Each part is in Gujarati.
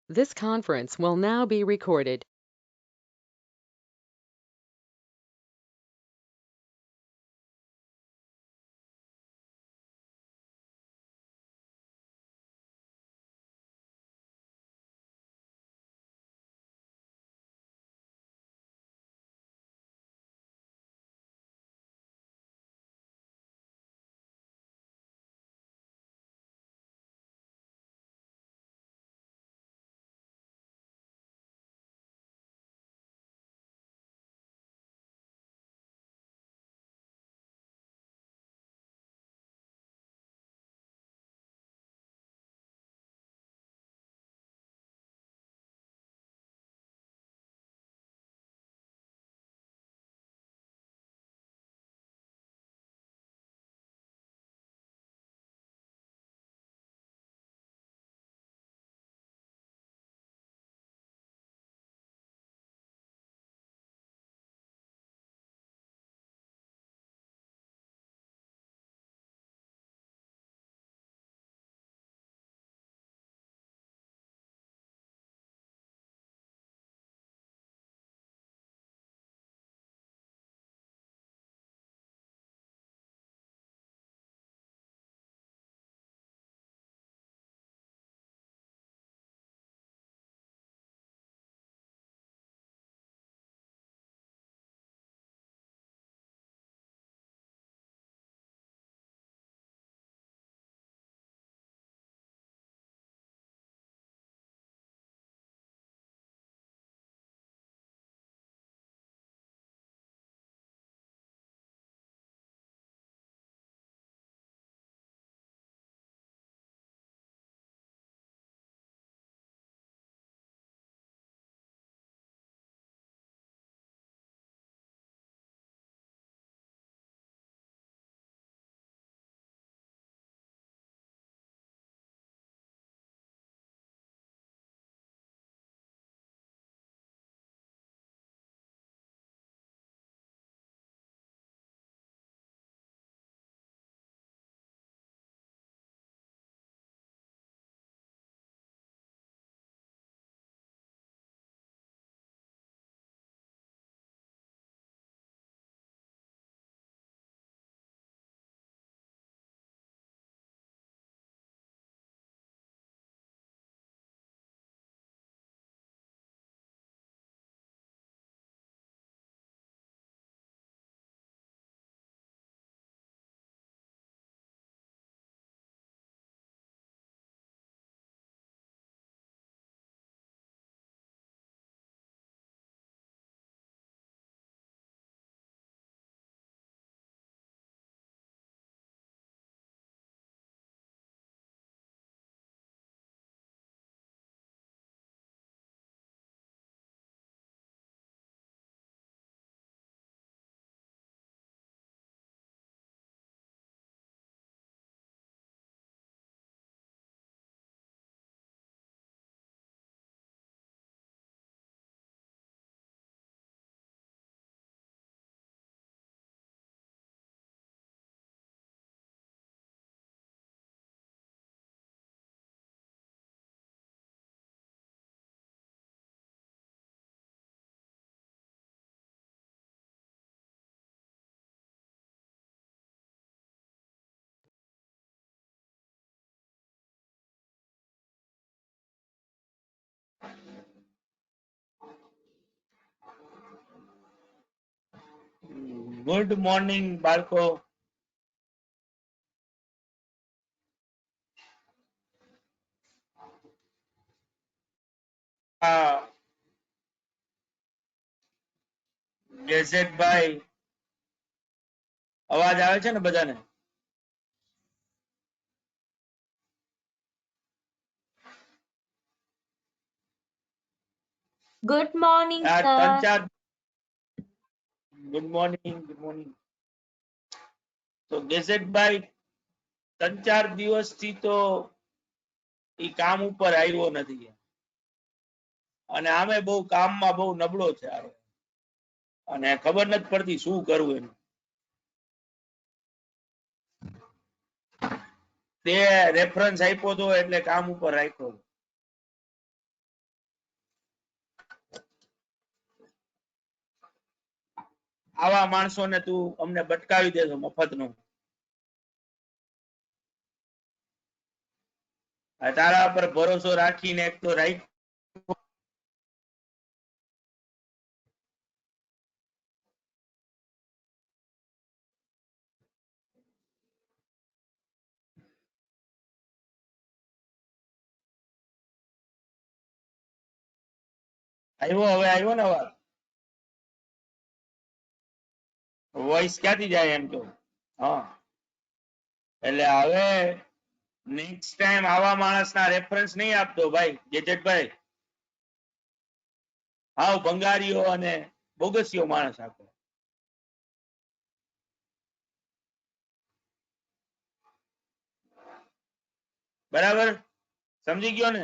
This conference will now be recorded. Good morning બાળકો. ગેઝેટભાઈ, અવાજ આવે છે ને બધાને? Good morning, આ sir. 3-4 good morning. તો ગેઝેટભાઈ 3-4 દિવસથી તો ઈ કામ ઉપર આવ્યો નથી અને આમે બહુ કામમાં બહુ નબળો છે અને ખબર નથી પડતી શું કરવું એનું. તે રેફરન્સ આપ્યો તો એટલે કામ ઉપર રાખ્યો. આવા માણસોને તું અમને બટકાવી દેજો મફતનું. તારા પર ભરોસો રાખીને એક તો રાઈટ હવે આવ્યો ને અવાજ? વોઇસ ક્યાંથી જાય એમ તો? હા, એટલે હવે નેક્સ્ટ ટાઈમ આવા માણસના રેફરન્સ નહીં આપતો ભાઈ ગેજેટભાઈ. હાવ ભંગારીઓ અને બોગસીઓ માણસ આપો. બરાબર સમજી ગયો ને?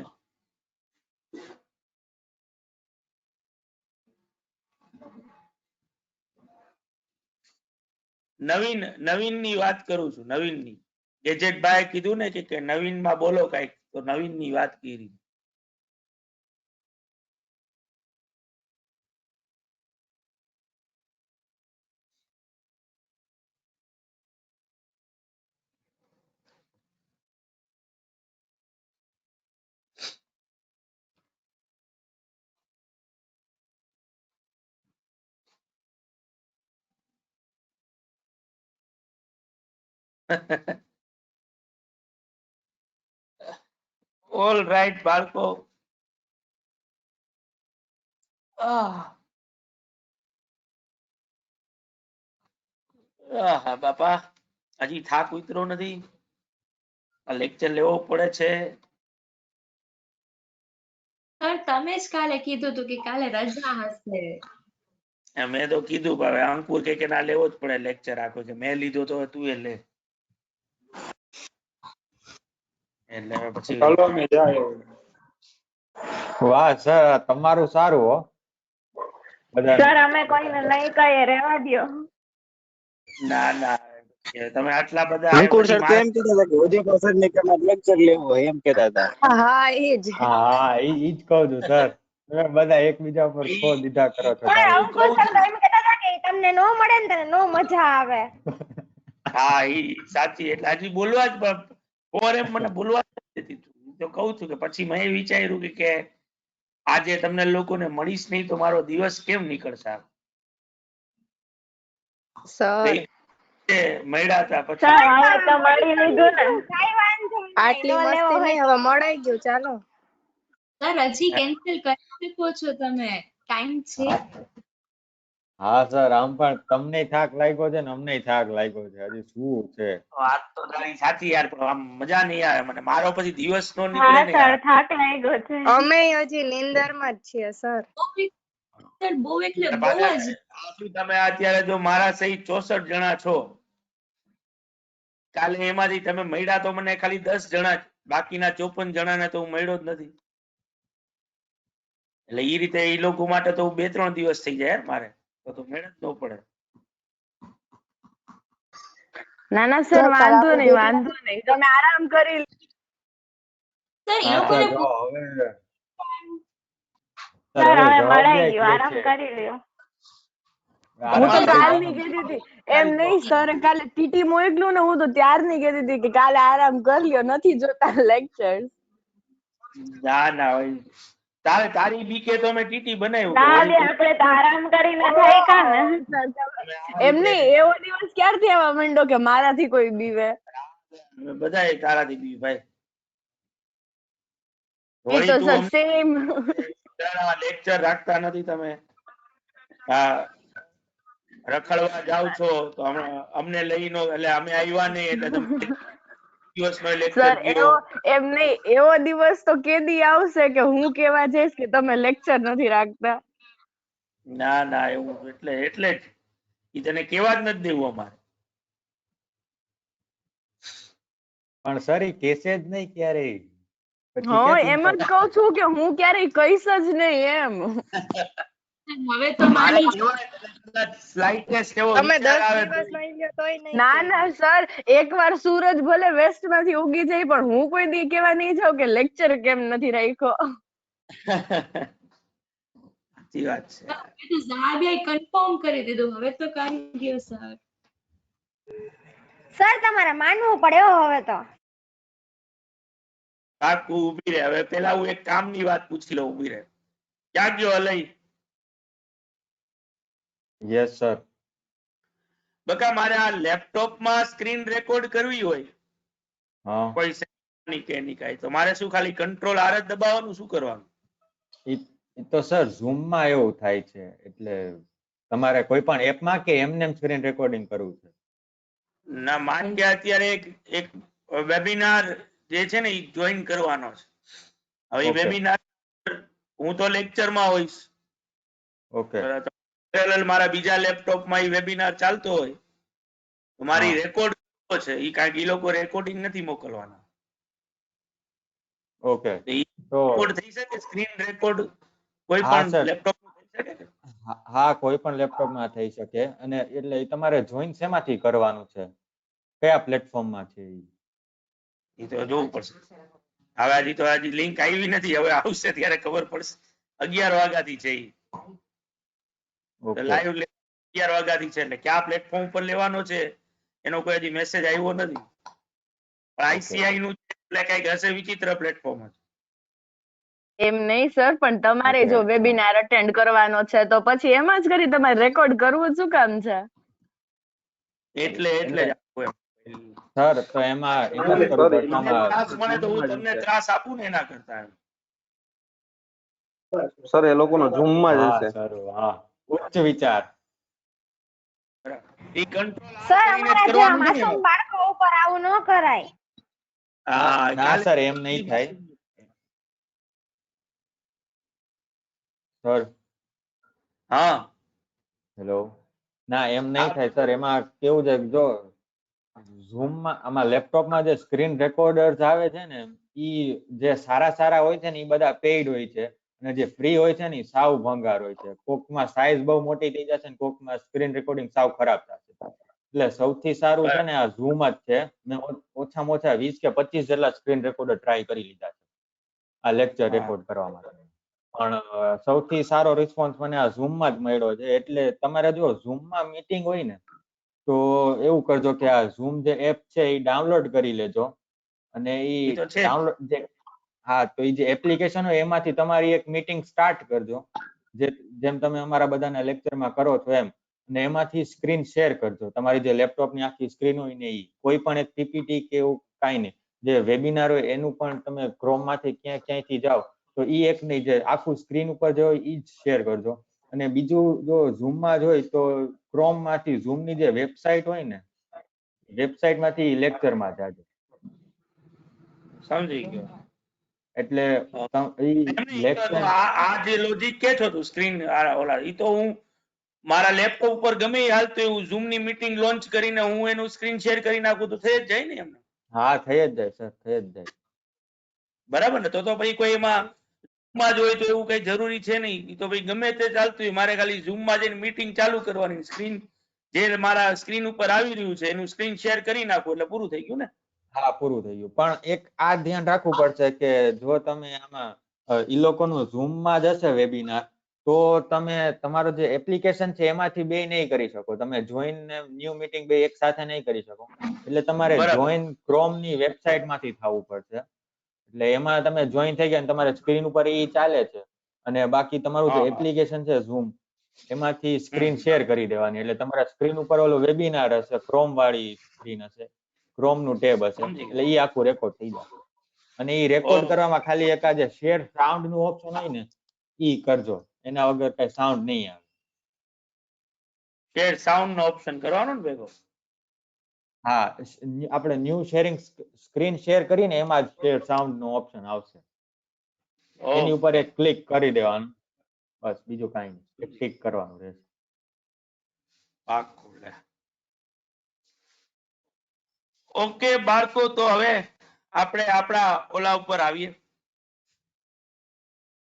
નવીન ની વાત કરું છું. નવીન ની ગેજેટભાઈ કીધું ને કે નવીન માં બોલો કઈક, તો નવીન ની વાત કરી. ઓલ રાઈટ બાળકો. બાપા હજી થાક ઉતરો નથી. આ લેક્ચર લેવો પડે છે. તમે જ કાલે કીધું હતું કે કાલે રજા હશે. મેં તો કીધું હવે અંકુર કે ના લેવો જ પડે લેક્ચર આખો છે. મેં લીધો તો તું એ લે. એટલે પછી વાહ સર, તમારું સારું હો. સર અમે કોઈને નહીં કહીએ, રહેવા દ્યો. ના ના તમે આટલા બધા અંકુર સર તો એમ કહેતા હતા કે ઉદયપુર સર ને કે અમારે લેક્ચર લેવો હોય એમ કહેતા હતા. હા એ જ. હા ઈ જ કહું છું સર. તમે બધા એકબીજા ઉપર ખો દીધા કરો છો. અંકુર સર તો એમ કહેતા હતા કે તમને નો મળે ને તને નો મજા આવે. હા ઈ સાચી. એટલે હજી બોલવા જ ફોર એમ મને બોલવા જ નથી દીધું. તો કહું છું કે પછી મેં વિચાર્યું કે આજે તમને લોકોને મળીશ નહીં તો મારો દિવસ કેમ નીકળશે. સર મળ્યા હતા પછી સર હવે તો મળી લીધું ને. કઈ વાંધો નહીં. આટલી મસ્તી નહીં, હવે મળાઈ ગયું. ચાલો સર હજી કેન્સલ કરી શકો છો તમે, ટાઈમ છે. હા સર, આમ પણ તમને થાક લાગ્યો છે ને અમને થાક લાગ્યો છે. હજી શું છે? વાત તો તારી સાચી યાર, પણ આમ મજા નહીં આવે મને. મારો પછી દિવસ નો નીકળે હા ને સર, યાર. થાક લાગ્યો છે. અમે હજી નીંદરમાં જ છીએ સર. સર બહુ એટલે અને બહુ પાછા જ. આટલું તમે અત્યારે જો મારા સહિત 64 જણા છો, કાલે એમાંથી તમે મળ્યા તો મને ખાલી 10 જણા જ, બાકીના 54 જણાને તો હું મળ્યો જ નથી. એટલે એ રીતે એ લોકો માટે તો 2-3 દિવસ થઈ જાય યાર મારે, તો મેળ જ ન પડે. ના ના સર, વાંધો નહીં, વાંધો નહીં. તમે આરામ કરી સર એ હા લોકોને સર, જો હવે સર, હવે જવાબ મળાઈ દે ગયું. કે આરામ છે. કરી લ્યો. આરામ હું તો કરી કાલની લો. કહેતી હતી એમ નહીં સર, કાલે ટીટી મોકલું ને, હું તો ત્યારની કહેતી હતી કે કાલે આરામ કરી લ્યો, નથી જોતા લેક્ચર. ના ના હોય તારી બીકે તો મેં ટીટી બનાવ્યું. આપણે તો આરામ કરીને થાક્યા ને. એમ નહીં, એવો દિવસ ક્યારથી આવવા માંડ્યો કે મારાથી કોઈ બીવે? બધાય તારાથી બી ભાઈ. એ તો સર સેમ. લેક્ચર રાખતા નથી તમે. હા, રખડવા જાવ છો તો અમને લઈને, એટલે અમે આવ્યા નહીં એટલે તમે દિવસનો લેક્ચર સર ગયો. એમ નહીં, એવો દિવસ તો કેદી આવશે કે હું કેવા જઈશ કે તમે લેક્ચર નથી રાખતા? ના ના એવું એટલે જ ઈ તને કેવા જ નથી દેવું અમારે. પણ સર ઈ કેસે જ નહીં ક્યારેય. પછી હા, ક્યાંથી એમ જ કહું છું કે હું ક્યારેય કહીશ જ નહીં એમ. હવે તો માની ના ના સર, એકવાર સૂરજ ભલે વેસ્ટ માંથી ઉગી જાય પણ હું કોઈ દી કેવા નહીં જાઉં કે લેક્ચર કેમ નથી રાખ્યો. સાચી વાત છે. હવે તો ઝાબિયાએ કન્ફર્મ કરી દીધું, હવે તો કરી દો સર. સર તમારે માનવું પડે હો હવે તો. કાકુ ઊભી રહે. હવે પેલા હું એક કામની વાત પૂછી લઉં. ઊભી રહે. ક્યાં ગયો અલય? Yes sir. બકા મારે આ લેપટોપમાં સ્ક્રીન રેકોર્ડ કરવી હોય હા કોઈ સેકન્ડની કે એની કાંઈ, તો મારે શું ખાલી કંટ્રોલ આર જ દબાવવાનું, શું કરવાનું? ઈ તો સર ઝૂમ માં એવું થાય છે, એટલે તમારે કોઈ પણ એપમાં કે એમને સ્ક્રીન રેકોર્ડિંગ કરવું છે? ના, માન કે અત્યારે એક વેબિનાર જે છે ને એ જોઈન કરવાનો છે. હવે એ Okay. વેબિનાર હું તો લેક્ચરમાં હોઈશ. ઓકે પેરેલલ મારા બીજા લેપટોપમાં એ વેબિનાર ચાલતો હોય તો મારી હા. રેકોર્ડ છે એ કાંઈક એ લોકો રેકોર્ડિંગ નથી મોકલવાના. ઓકે તો ઈ તો રેકોર્ડ થઈ શકે, સ્ક્રીન રેકોર્ડ કોઈ હા પણ સર. લેપટોપ થઈ શકે? હા કોઈ પણ લેપટોપમાં થઈ શકે. અને એટલે ઈ તમારે જોઈન શેમાંથી કરવાનું છે, કયા પ્લેટફોર્મમાં છે ઈ? એ તો જોવું પડશે. હવે હજી લિંક આવી નથી, હવે આવશે ત્યારે ખબર પડશે. 11 વાગ્યાથી છે ઈ. ઓકે લાઈવ 11 વાગ્યાથી છે, એટલે કયા પ્લેટફોર્મ પર લેવાનો છે એનો કોઈ હજી મેસેજ આવ્યો નથી. પણ આઈસીઆઈ નું છે એટલે કઈક હશે વિચિત્ર પ્લેટફોર્મ જ. એમ નહીં સર, પણ તમારે Okay. જો વેબિનાર અટેન્ડ કરવાનો છે તો પછી એમાં જ કરી તમારે રેકોર્ડ કરવું શું કામ છે? એટલે જ આપું એમ. સર તો એમાં એમ જ કરવું પડશે મને આમાં. ત્રાસ મળે તો હું તમને ત્રાસ આપું ને એના કરતા એમ. સર એ લોકોનો ઝૂમ માં જ હા હશે. સર હા, ઉચ્ચ વિચાર. એ કંટ્રોલ આર સર કરીને જ અમારા જેવા કરવાનું છે ને માસૂમ એમાં. બાળકો ઉપર આવું ન કરાય. હા, ના કાલે સર એમ નહીં થાય સર. હા હેલો. ના એમ નહીં હા, થાય સર. એમાં કેવું છે કે જો ઝૂમમાં આમાં લેપટોપમાં જે સ્ક્રીન રેકોર્ડર્સ આવે છે ને, ઈ જે સારા હોય છે ને ઈ બધા પેઇડ હોય છે, અને જે ફ્રી હોય છે ને ઈ સાવ ભંગાર હોય છે. કોકમાં સાઈઝ બહુ મોટી થઈ જશે ને કોકમાં સ્ક્રીન રેકોર્ડિંગ સાવ ખરાબ થશે. એટલે સૌથી સારું છે ને આ ઝૂમ જ છે. મેં ઓછામાં ઓછા 20 કે 25 જેટલા સ્ક્રીન રેકોર્ડર ટ્રાય કરી લીધા છે આ લેક્ચર હા. રેકોર્ડ કરવા માટે, પણ સૌથી સારો રિસ્પોન્સ મને આ ઝૂમ માં જ મળ્યો છે. એટલે તમારે જો ઝૂમ માં મીટિંગ હોય ને તો એવું કરજો કે આ ઝૂમ જે એપ છે એ ડાઉનલોડ કરી લેજો, અને એ એ તો છે જ. ડાઉનલોડ જે હા તો એ જે એપ્લિકેશન હોય એમાંથી તમારી એક મીટિંગ સ્ટાર્ટ કરજો, જેમ તમે અમારા બધાના લેક્ચરમાં કરો છો એમ, અને એમાંથી સ્ક્રીન શેર કરજો. તમારી જે લેપટોપની આખી સ્ક્રીન હોય ને એ કોઈ પણ એક પીપીટી કે એવું કાંઈ નહીં, જે વેબિનાર હોય એનું પણ તમે ક્રોમમાંથી ક્યાંયથી જાઓ તો ઈ એક નહીં, જે આખું સ્ક્રીન ઉપર જે હોય ઈ જ શેર કરજો. અને બીજું જો ઝૂમમાં જ હોય તો ક્રોમમાંથી ઝૂમની જે વેબસાઇટ હોય ને વેબસાઇટમાંથી લેક્ચરમાં જાજો. સમજી ગયો. એટલે એમ નહીં, લેક્ચર આ જે લોજિક કે છો તું સ્ક્રીન ઓલા, ઈ તો હું મારા લેપટોપ ઉપર ગમે એ હાલતું એવું ઝૂમ ની મીટિંગ લોન્ચ કરીને હું એનું સ્ક્રીન શેર કરી નાખું તો થઈ જ જાય ને એમ. હા થઈ જ જાય સર, થઈ જ જાય. બરાબર ને? તો પછી કોઈ એમાં માં જ હોય તો એવું કઈ જરૂરી છે નહીં. ઈ તો ભાઈ ગમે તે ચાલતું હોય, મારે ખાલી ઝૂમ માં જઈને મીટિંગ ચાલુ કરવાની, સ્ક્રીન જે મારા સ્ક્રીન ઉપર આવી રહ્યું છે એનું સ્ક્રીન શેર કરી નાખો એટલે પૂરું થઈ ગયું ને. હા પૂરું થઈ ગયું. પણ એક આ ધ્યાન રાખવું પડશે કે જો તમે આમાં ઈ લોકોનું ઝૂમમાં જ હશે વેબિનાર, તો તમે તમારો જે એપ્લિકેશન છે એમાંથી બે નહીં કરી શકો. તમે જોઈન ને ન્યુ મીટિંગ બે એક સાથે નહીં કરી શકો. એટલે તમારે બરાબર. જોઈન ક્રોમની વેબસાઇટમાંથી થવું પડશે. એટલે એમાં તમે જોઈન થઈ ગયા, તમારે સ્ક્રીન ઉપર ઈ ચાલે છે, અને બાકી તમારું જે હા હા. એપ્લિકેશન છે ઝૂમ એમાંથી સ્ક્રીન હમ. શેર કરી દેવાની. એટલે તમારા સ્ક્રીન ઉપર ઓલો વેબિનાર હશે, ક્રોમ વાળી સ્ક્રીન હશે, ક્રોમ નું ટેબ હશે, સમજી એટલે ગયો. ઈ આખું રેકોર્ડ થઈ જશે. અને ઈ રેકોર્ડ ઓહ, કરવામાં ખાલી એક આ જે શેર સાઉન્ડ નું ઓપ્શન હોય ને ઈ કરજો, એના વગર કઈ સાઉન્ડ નહીં આવે. શેર સાઉન્ડ નો ઓપ્શન કરવાનો ને ભેગો. હા આપણે ન્યુ શેરિંગ સ્ક્રીન શેર કરીને એમાં જ શેર સાઉન્ડ નો ઓપ્શન આવશે, એની ઉપર ઓકે. એક ક્લિક કરી દેવાનું, બસ બીજું કાંઈ નહીં, એક ક્લિક કરવાનું રહેશે. પાક્કું લે. ઓકે બાળકો, તો હવે આપણે આપણા ઓલા ઉપર આવીએ.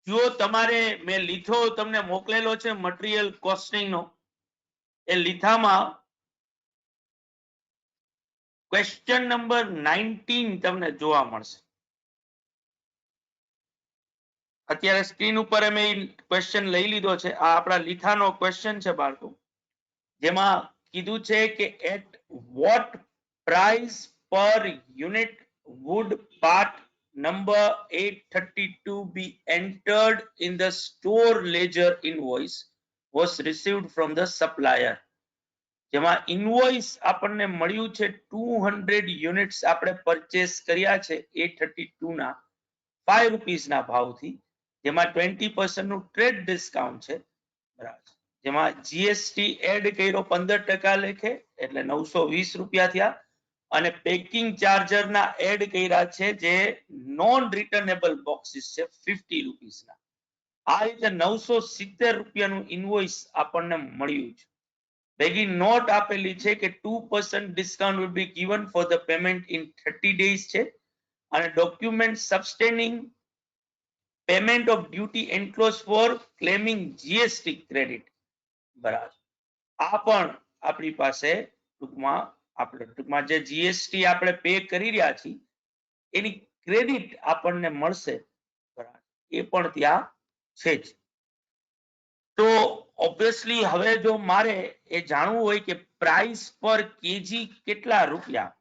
જો તમારે મેં લીધો તમને મોકલેલો છે મટીરિયલ કોસ્ટિંગ નો, એ લીધામાં ક્વેશ્ચન નંબર 19 તમને જોવા મળશે. અત્યારે સ્ક્રીન ઉપર અમે ક્વેશ્ચન લઈ લીધો છે. આ આપણા લીથાનો ક્વેશ્ચન છે બાળકો, જેમાં કીધું છે કે at what price per unit would part number 832 be entered in the store ledger invoice was received from the supplier. જેમાં ઇનવોઇસ આપણને મળ્યું છે 200 યુનિટ્સ આપણે પરચેસ કર્યા છે 832 ના 5 રૂપીસ ના ભાવથી, જેમાં 20% નું ટ્રેડ ડિસ્કાઉન્ટ છે, બરાબર. જેમાં જીએસટી એડ કર્યો 15% લેખે એટલે 920 રૂપિયા થયા, અને પેકિંગ ચાર્જર ના એડ કર્યા છે જે નોન રિટર્નેબલ બોક્સીસ છે 50 રૂપીસના. આ રીતે 970 રૂપિયાનું ઇનવોઇસ આપણને મળ્યું છે. ભેગી નોટ આપેલી છે કે 2% discount will be given for the payment in 30 days છે, અને document substantiating payment of duty enclose for claiming GST credit, બરાબર. આ પણ આપણી પાસે ટૂંકમાં જે જીએસટી આપણે પે કરી રહ્યા છીએ એની ક્રેડિટ આપણને મળશે, બરાબર. એ પણ ત્યાં છે જ. તો ઓબ્વિયસલી હવે જો મારે એ જાણવું હોય કે પ્રાઇસ પર કેજી કેટલા રૂપિયા,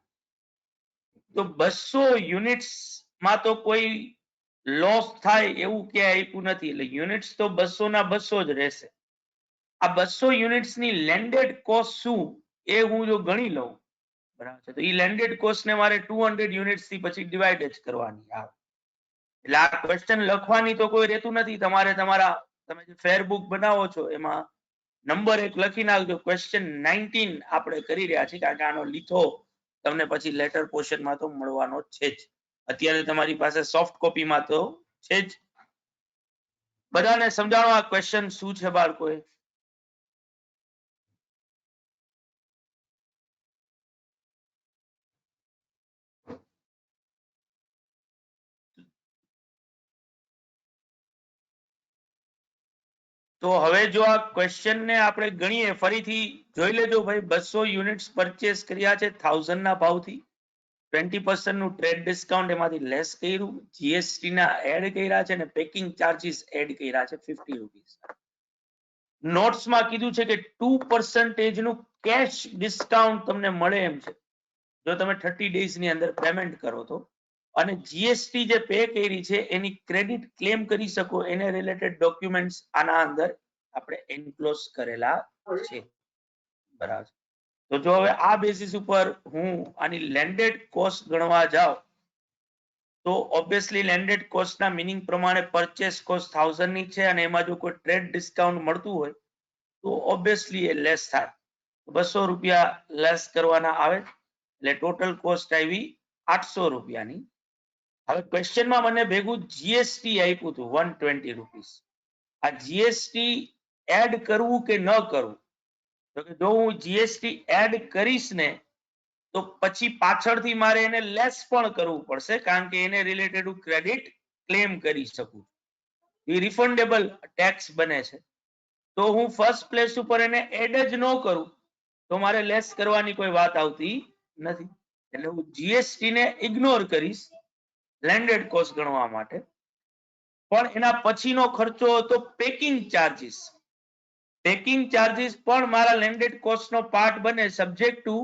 તો 200 યુનિટ્સ માં તો કોઈ લોસ થાય એવું ક્યાંય આપ્યું નથી, એટલે યુનિટ્સ તો 200 ના 200 જ રહેશે. આ 200 યુનિટ્સ ની લેન્ડેડ કોસ્ટ શું એ હું જો ગણી લઉં, બરાબર છે, તો એ લેન્ડેડ કોસ્ટ ને મારે 200 યુનિટ્સ થી પછી ડિવાઈડ જ કરવાની આવે. એટલે આ ક્વેશ્ચન લખવાની તો કોઈ રહેતું નથી, તમારે તમે જે ફેર બુક બનાવો છો એમાં નંબર 1 લખી નાખજો. ક્વેશ્ચન 19 આપણે કરી રહ્યા છીએ, કારણ કે આનો લીથો તમને પછી લેટર પોર્શનમાં તો મળવાનો છે જ. અત્યારે તમારી પાસે સોફ્ટ કોપીમાં તો છે જ. બધાને સમજાવો આ ક્વેશ્ચન શું છે બાળકોએ? તો હવે જો આ ક્વેશ્ચન ને આપણે ગણીએ, ફરીથી જોઈ લેજો ભાઈ. 200 યુનિટ્સ પરચેસ કર્યા છે 1000 ના ભાવથી, 20% નું ટ્રેડ ડિસ્કાઉન્ટ એમાંથી લેસ કર્યું, જીએસટી ના એડ કર્યા છે, અને પેકિંગ ચાર્જીસ એડ કર્યા છે 50 રૂપીસ. નોટ્સમાં કીધું છે કે 2% નું કેશ ડિસ્કાઉન્ટ તમને મળે એમ છે જો તમે 30 ડેઝ ની અંદર પેમેન્ટ કરો તો, અને જીએસટી જે પે કરી છે એની ક્રેડિટ ક્લેમ કરી શકો એને રિલેટેડ ડોક્યુમેન્ટ્સ આના અંદર આપણે એન્ક્લોઝ કરેલા છે, બરાબર. તો જો હવે આ બેસિસ ઉપર હું આની લેન્ડેડ કોસ્ટ ગણવા જાઉં તો ઓબ્વિયસલી લેન્ડેડ કોસ્ટના મિનિંગ પ્રમાણે પરચેસ કોસ્ટ 1000 ની છે, અને એમાં જો કોઈ ટ્રેડ ડિસ્કાઉન્ટ મળતું હોય તો ઓબ્વિયસલી એ લેસ થાય. 200 રૂપિયા લેસ કરવાના આવે એટલે ટોટલ કોસ્ટ આવી 800 રૂપિયાની. હવે ક્વેશ્ચનમાં મને ભેગું જીએસટી આપ્યું હતું 120 રૂપીસ. આ જીએસટી એડ કરવું કે ન કરવું, તો કે જો હું જીએસટી એડ કરીશ ને તો પછી પાછળથી મારે એને લેસ પણ કરવું પડશે, કારણ કે એને રિલેટેડ ક્રેડિટ ક્લેમ કરી શકું. એ રિફંડેબલ ટેક્સ બને છે. તો હું ફર્સ્ટ પ્લેસ ઉપર એને એડ જ ન કરું તો મારે લેસ કરવાની કોઈ વાત આવતી નથી, એટલે હું જીએસટી ને ઇગ્નોર કરીશ લેન્ડેડ કોસ્ટ ગણવા માટે. પણ એના પછીનો ખર્ચો હતો પેકિંગ ચાર્જીસ. પેકિંગ ચાર્જીસ પણ મારા લેન્ડેડ કોસ્ટનો પાર્ટ બને, સબ્જેક્ટ ટુ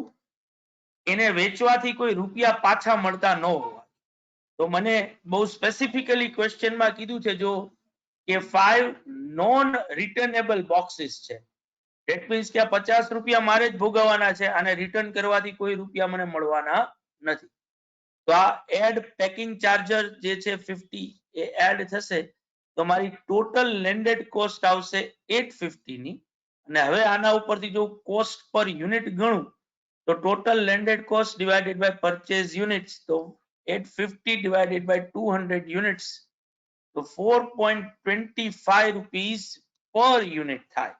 એને વેચવાથી કોઈ રૂપિયા પાછા મળતા ન હોવા. તો મને બહુ સ્પેસિફિકલી ક્વેશ્ચનમાં કીધું છે જો કે 5 નોન રિટર્નેબલ બોક્સીસ છે. ધેટ મીન્સ કે 50 રૂપિયા મારે જ ભોગવવાના છે, અને રિટર્ન કરવાથી કોઈ રૂપિયા મને મળવાના નથી. તો આ એડ પેકિંગ ચાર્જર જે છે 50 એ એડ થશે તો મારી ટોટલ લેન્ડેડ કોસ્ટ આવશે 850 ની. અને હવે આના ઉપરથી જો કોસ્ટ પર યુનિટ ગણું તો total landed cost divided by purchase units, તો 850 ડિવાઇડેડ બાય 200 યુનિટ્સ, તો 4.25 રૂપીસ પર યુનિટ થાય.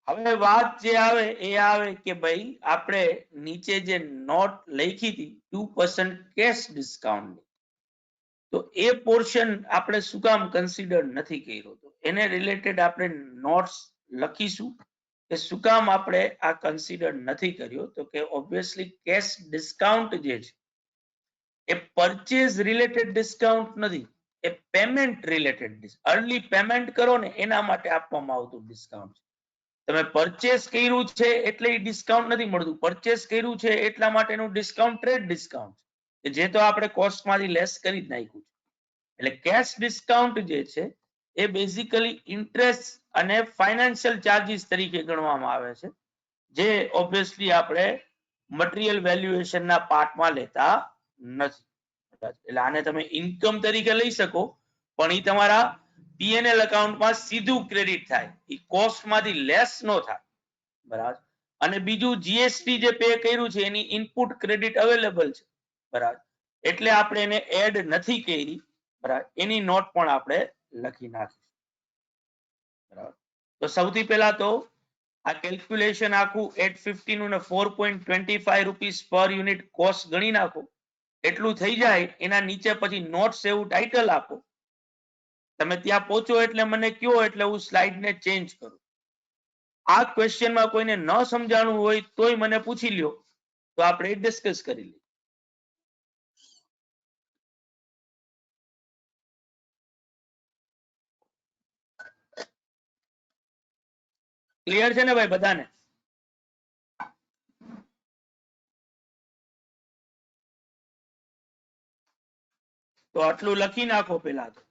હવે વાત જે આવે એ આવે કે ભાઈ આપણે નીચે જે નોટ લખી હતી 2% કેશ ડિસ્કાઉન્ટ, તો એ પોર્શન આપણે શું કામ કન્સિડર નથી કર્યો, તો એને રિલેટેડ આપણે નોટ્સ લખીશું કે શું કામ આપણે આ કન્સિડર નથી કર્યો. તો કે ઓબ્વિયસલી કેશ ડિસ્કાઉન્ટ જે છે એ પરચેઝ રિલેટેડ ડિસ્કાઉન્ટ નથી, એ પેમેન્ટ રિલેટેડ અર્લી પેમેન્ટ કરો ને એના માટે આપવામાં આવતું ડિસ્કાઉન્ટ છે. તમે પરચેસ કર્યું છે એટલે એ ડિસ્કાઉન્ટ નથી મળતું. પરચેસ કર્યું છે એટલા માટેનું ડિસ્કાઉન્ટ ટ્રેડ ડિસ્કાઉન્ટ છે, જે તો આપણે કોસ્ટમાંથી લેસ કરી જ નાખ્યું છે. એટલે કેશ ડિસ્કાઉન્ટ જે છે એ બેઝિકલી ઇન્ટરેસ્ટ અને ફાઇનાન્શિયલ ચાર્જીસ તરીકે ગણવામાં આવે છે, જે ઓબ્વિયસલી આપણે મટીરિયલ વેલ્યુએશન ના પાર્ટમાં લેતા નથી. એટલે આને તમે ઇન્કમ તરીકે લઈ શકો, પણ એ તમારા પીએનએલ એકાઉન્ટમાં સીધું ક્રેડિટ થાય, એ કોસ્ટમાંથી લેસ નો થાય. બરાબર. અને બીજું જીએસટી જે પે કર્યું છે એની ઇનપુટ ક્રેડિટ અવેલેબલ છે. બરાબર. એટલે આપણે એને એડ નથી કરી. બરાબર. એની નોટ પણ આપણે લખી નાખી. બરાબર. તો સૌથી પહેલા તો આ કેલ્ક્યુલેશન આખું 850 નું ને 4.25 રૂપીસ પર યુનિટ કોસ્ટ ગણી નાખો. એટલું થઈ જાય એના નીચે પછી નોટ્સ એવું ટાઇટલ આપો. તમે ત્યાં પહોંચો એટલે મને કયો, એટલે હું સ્લાઇડને ચેન્જ કરું. આ ક્વેશ્ચનમાં કોઈને ન સમજાણું હોય તોય મને પૂછી લ્યો, તો આપણે ડિસ્કસ કરી લઈએ. ક્લિયર છે ને ભાઈ બધાને? તો આટલું લખી નાખો પેલા તો.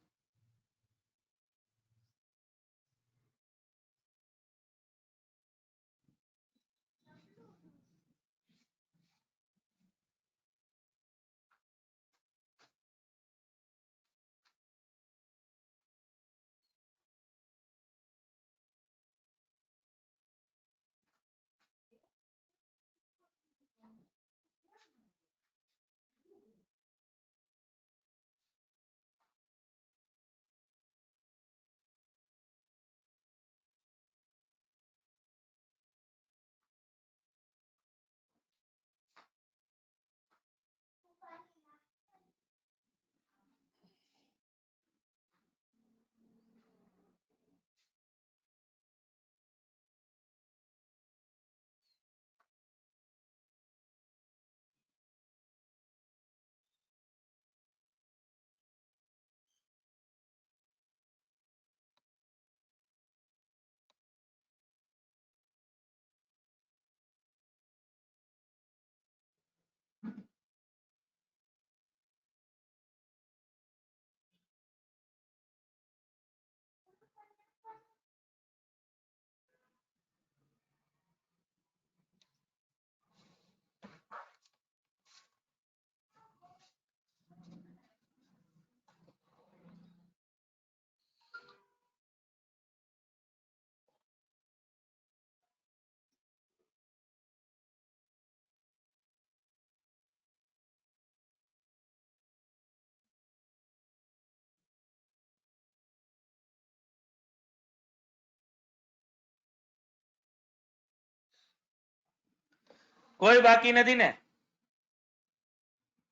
કોઈ બાકી નથી ને?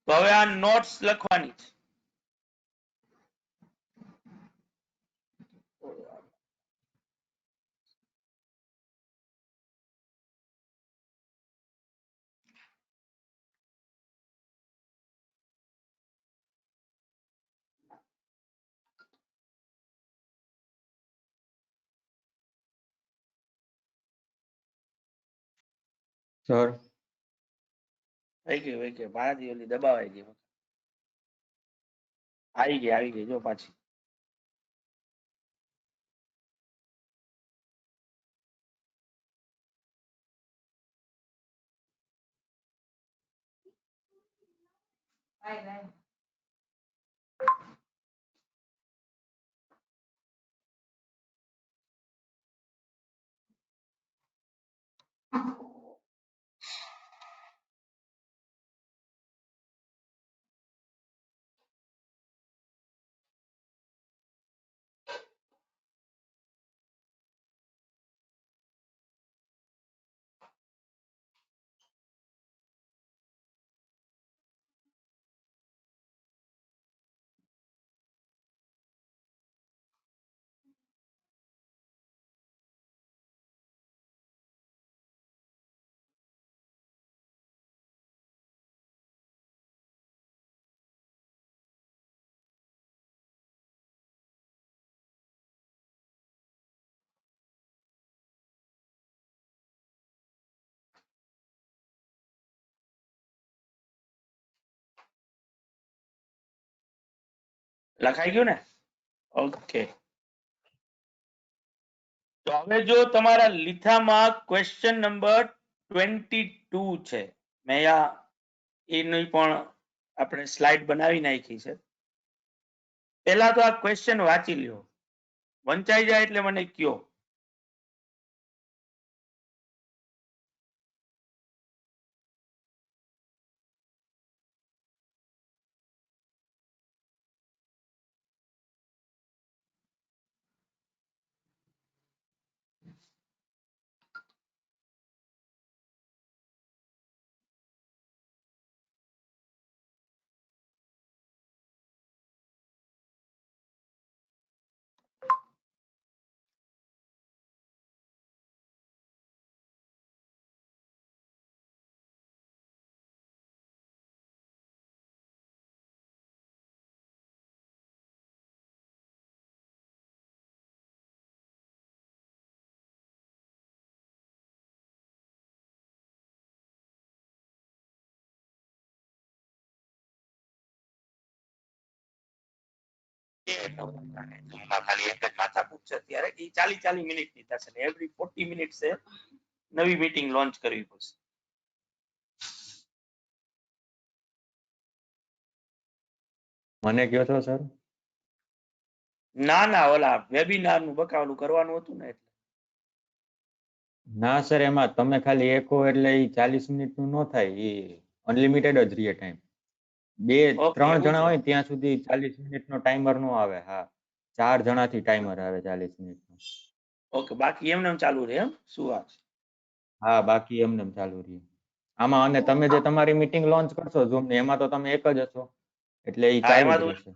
તો હવે આ નોટ્સ લખવાની છે. સર થઈ ગયું ભારતી ઓલી દબાવાઈ ગઈ. આવી ગઈ જો પાછી. લખાઈ ગયું ને? ઓકે. તો હવે જો તમારા લીથામાં ક્વેશ્ચન નંબર 22 છે, મેં એની પણ આપણે સ્લાઇડ બનાવી નાખી છે. પહેલા તો આ ક્વેશ્ચન વાંચી લ્યો, વંચાઈ જાય એટલે મને કયો. ખાલી એક જ માથાકૂટ છે અત્યારે, એ 40 મિનિટની થશે, એવરી 40 મિનિટ નવી મીટિંગ લોન્ચ કરવી પડશે. મને કયો છો સર? ના ના, ઓલા વેબિનાર નું બકાવલું કરવાનું હતું ને એટલે. ના સર, એમાં તમે ખાલી એક હો એટલે એ 40 મિનિટનું ન થાય, એ અનલિમિટેડ જ રહે ટાઈમ. Okay, 3 એવું જણા છે. હોય ત્યાં સુધી 40 મિનિટનો ટાઈમર નો આવે. હા, 4 જણાથી ટાઈમર આવે 40 મિનિટનો. ઓકે, બાકી એમને એમ ચાલુ રહે એમ? શું વાત છે? હા, બાકી એમને એમ ચાલુ રહે આમાં. અને તમે જે તમારી મીટિંગ લોન્ચ કરશો ઝૂમ ને, એમાં તો તમે એક જ હશો એટલે એ હા, ચાલુ એમાં જ તો રહેશે.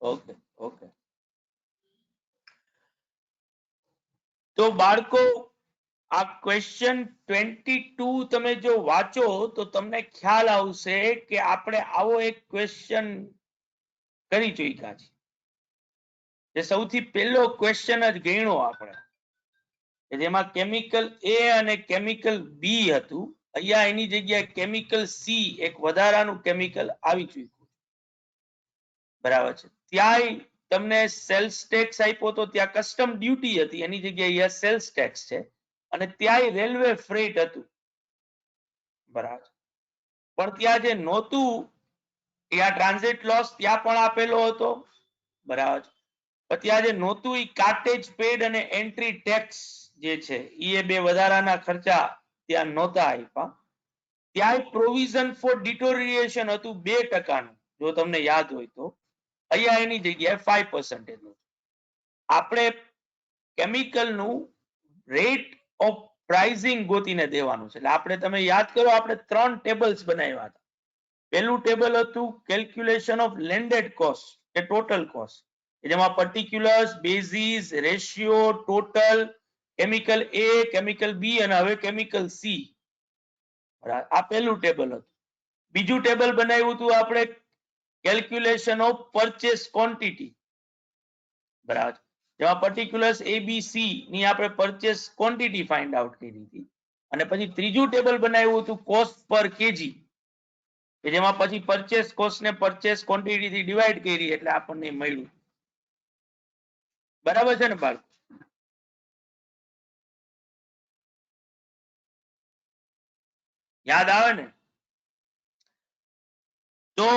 Okay okay. તો બાળકો, આ ક્વેશ્ચન 22 તમે જો વાંચો તો તમને ખ્યાલ આવશે કે આપણે આવો એક ક્વેશ્ચન કરી ચૂક્યા છે. જે સૌથી પહેલો ક્વેશ્ચન જ ગણ્યો આપણે, કે જેમાં કેમિકલ એ અને કેમિકલ બી હતું. અહીંયા એની જગ્યાએ કેમિકલ સી, એક વધારાનું કેમિકલ આવી ચૂક્યું. બરાબર છે. ત્યાંય તમને સેલ્સ ટેક્સ આપ્યો તો ત્યાં કસ્ટમ ડ્યુટી હતી, એની જગ્યાએ અહીંયા સેલ્સ ટેક્સ છે. અને ત્યાંય રેલવે ફ્રેટ હતું. બરાબર. પણ ત્યાં જે નહોતું, ત્યાં ટ્રાન્ઝિટ લોસ ત્યાં પણ આપેલો હતો. બરાબર. પણ ત્યાં જે નહોતું એ કાર્ટેજ પેડ અને એન્ટ્રી ટેક્સ જે છે એ બે વધારાના ખર્ચા ત્યાં નહોતા આપ્યા. ત્યાં પ્રોવિઝન ફોર ડિટોરિએશન હતું 2%, જો તમને યાદ હોય તો. અહીંયા એની જગ્યાએ 5% હતું. આપણે કેમિકલનું રેટ ઓફ પ્રાઇસિંગ ગોતીને દેવાનું છે. એટલે આપણે, તમે યાદ કરો, આપણે 3 ટેબલ્સ બનાવ્યા હતા. પહેલું ટેબલ હતું કેલ્ક્યુલેશન ઓફ લેન્ડેડ કોસ્ટ, કે ટોટલ કોસ્ટ, જેમાં particulars, basis, ratio, total, chemical A, chemical B અને હવે કેમિકલ સી. આ પહેલું ટેબલ હતું. બીજું ટેબલ બનાવ્યું હતું આપણે કેલ્ક્યુલેશન ઓફ પરચેસ ક્વોન્ટિટી. બરાબર. જેમાં પર્ટિક્યુલર્સ એબીસી ની આપણે પરચેસ ક્વોન્ટિટી ફાઇન્ડ આઉટ કરી હતી. અને પછી ત્રીજું ટેબલ બનાવ્યું હતું કોસ્ટ પર કેજી, કે જેમાં પછી પરચેસ કોસ્ટ ને પરચેસ ક્વોન્ટિટી થી ડિવાઈડ કરી એટલે આપણને મળ્યું. બરાબર છે ને બાળકો? યાદ આવે ને? તો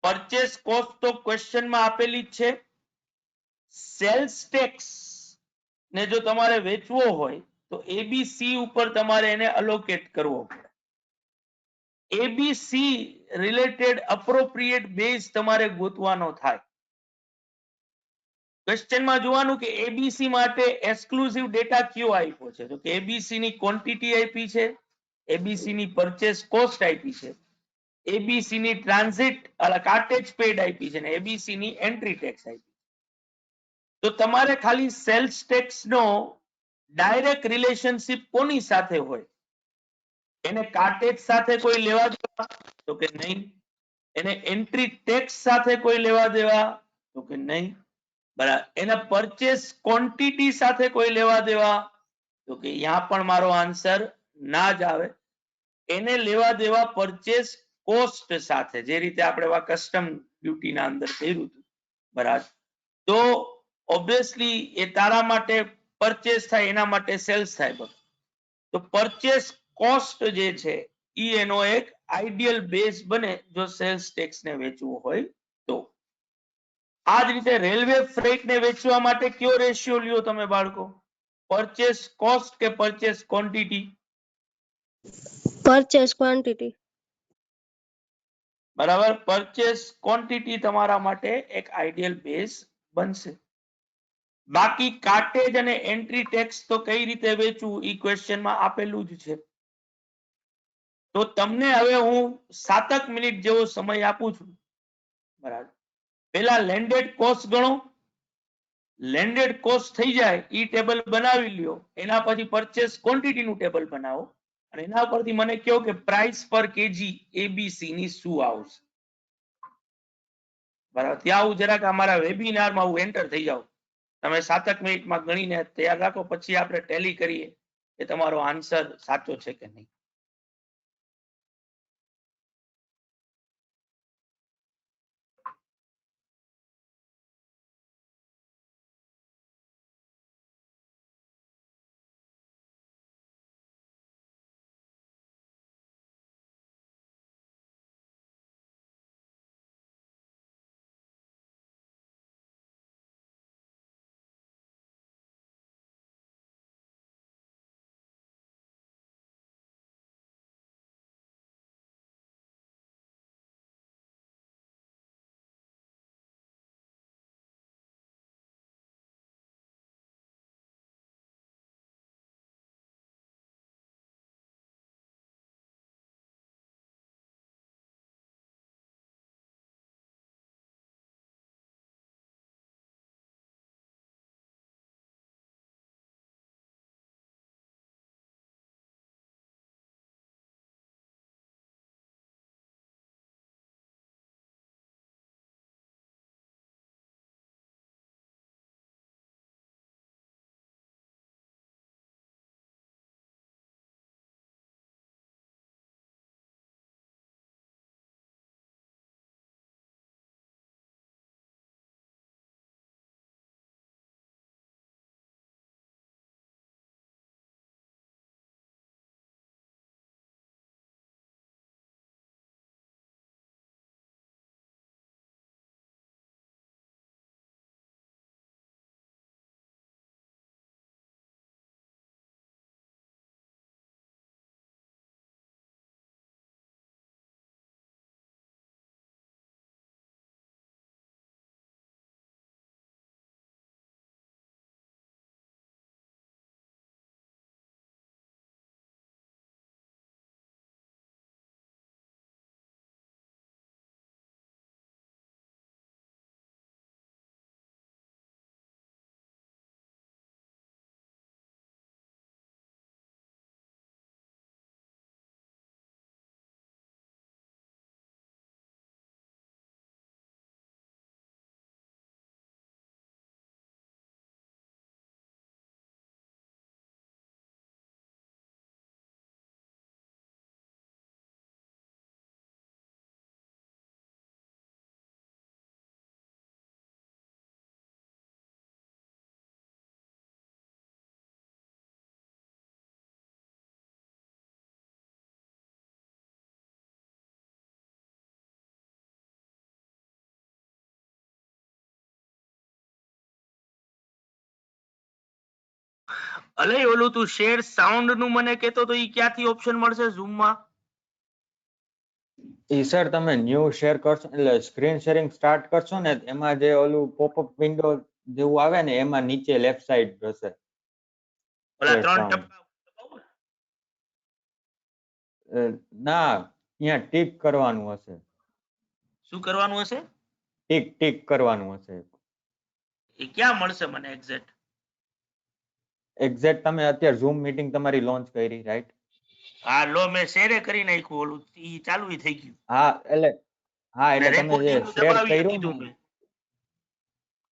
પરચેસ કોસ્ટ તો ક્વેશ્ચનમાં આપેલી જ છે. સેલ્સ ટેક્સ ને જો તમારે વેચવો હોય તો એબીસી ઉપર તમારે એને અલોકેટ કરવો પડે. એબીસી રિલેટેડ અપ્રોપ્રિએટ બેઝ તમારે ગોતવાનો થાય. ક્વેશ્ચનમાં જોવાનું કે એબીસી માટે એક્સક્લુઝિવ ડેટા કયો આપ્યો છે, તો કે એબીસી ની ક્વોન્ટિટી આપી છે, એબીસી ની પરચેસ કોસ્ટ આપી છે, એબીસી ની ટ્રાન્ઝિટ કાર્ટેજ પેડ આપી છે, અને એબીસી ની એન્ટ્રી ટેક્સ આપી. તો તમારે ખાલી સેલ્સ ટેક્સ નો ડાયરેક્ટ રિલેશનશિપ કોની સાથે હોય? એને કાર્ટેજ સાથે કોઈ લેવા દેવા? તો કે નહીં. એને એન્ટ્રી ટેક્સ સાથે કોઈ લેવા દેવા? તો કે નહીં. બરાબર. એના પરચેસ ક્વોન્ટિટી સાથે કોઈ લેવા દેવા? તો કે અહીંયા પણ મારો આન્સર ના જ આવે. એને લેવા દેવા પરચેસ કોસ્ટ સાથે, જે રીતે આપણે કસ્ટમ બ્યુટીના અંદર કર્યું હતું બરાબર. તો ઓબ્વિયસલી એ તારા માટે પરચેસ થાય, એના માટે સેલ્સ થાય. બરાબર. તો પરચેસ કોસ્ટ જે છે ઈ એનો એક આઈડિયલ બેઝ બને જો સેલ્સ ટેક્સ ને વેચવું હોય તો. આ જ રીતે રેલવે ફ્રેટ ને વેચવા માટે કયો રેશિયો લ્યો તમે બાળકો? પરચેસ કોસ્ટ કે પરચેસ ક્વોન્ટિટી? purchase quantity. બરાબર. પરચેસ ક્વોન્ટિટી તમારા માટે એક આઈડિયલ બેઝ બનશે. બાકી કાર્ટેજ અને એન્ટ્રી ટેક્સ તો કઈ રીતે વેચવું ઈ ક્વેશ્ચનમાં આપેલું જ છે. તો તમને હવે હું 7 મિનિટ જેવો સમય આપું છું. બરાબર. પેલા લેન્ડેડ કોસ્ટ ગણો. લેન્ડેડ કોસ્ટ થઈ જાય ઈ ટેબલ બનાવી લ્યો. એના પછી પરચેસ ક્વોન્ટિટી નું ટેબલ બનાવો અને એના પરથી મને કહો કે પ્રાઇસ પર કેજી એબીસી ની શું આવશે. બરાબર. ત્યાં હું જરાક અમારા વેબિનારમાં હું એન્ટર થઈ જાઉં. તમે 7 મિનિટમાં ગણીને તૈયાર રાખો, પછી આપણે ટેલી કરીએ કે તમારો આન્સર સાચો છે કે નહીં. અલે ઓલું તું શેર સાઉન્ડ નું મને કહેતો તો ઈ ક્યાંથી ઓપ્શન મળશે ઝૂમ માં? ઈ સર તમે ન્યૂ શેર કરશો એટલે સ્ક્રીન શેરિંગ સ્ટાર્ટ કરશો ને એમાં જે ઓલું પોપઅપ વિન્ડો જેવું આવે ને એમાં નીચે લેફ્ટ સાઈડ હશે. ઓલા Share 3 sound. ટપકા. ના અહીંયા ટીક કરવાનું હશે. શું કરવાનું હશે? ટીક કરવાનું હશે. એ ક્યાં મળશે મને એક્ઝેક્ટ? એક્ઝેક્ટ તમે અત્યારે ઝૂમ મીટિંગ તમારી લોન્ચ કરી રાઈટ? હા લો મેં શેરે કરી નાખ્યું ઓલું ઈ ચાલુ થઈ ગયું. હા એટલે અને તમે જે રેકોર્ડિંગ શેર દબાવી કર્યું દીધું ને મેં.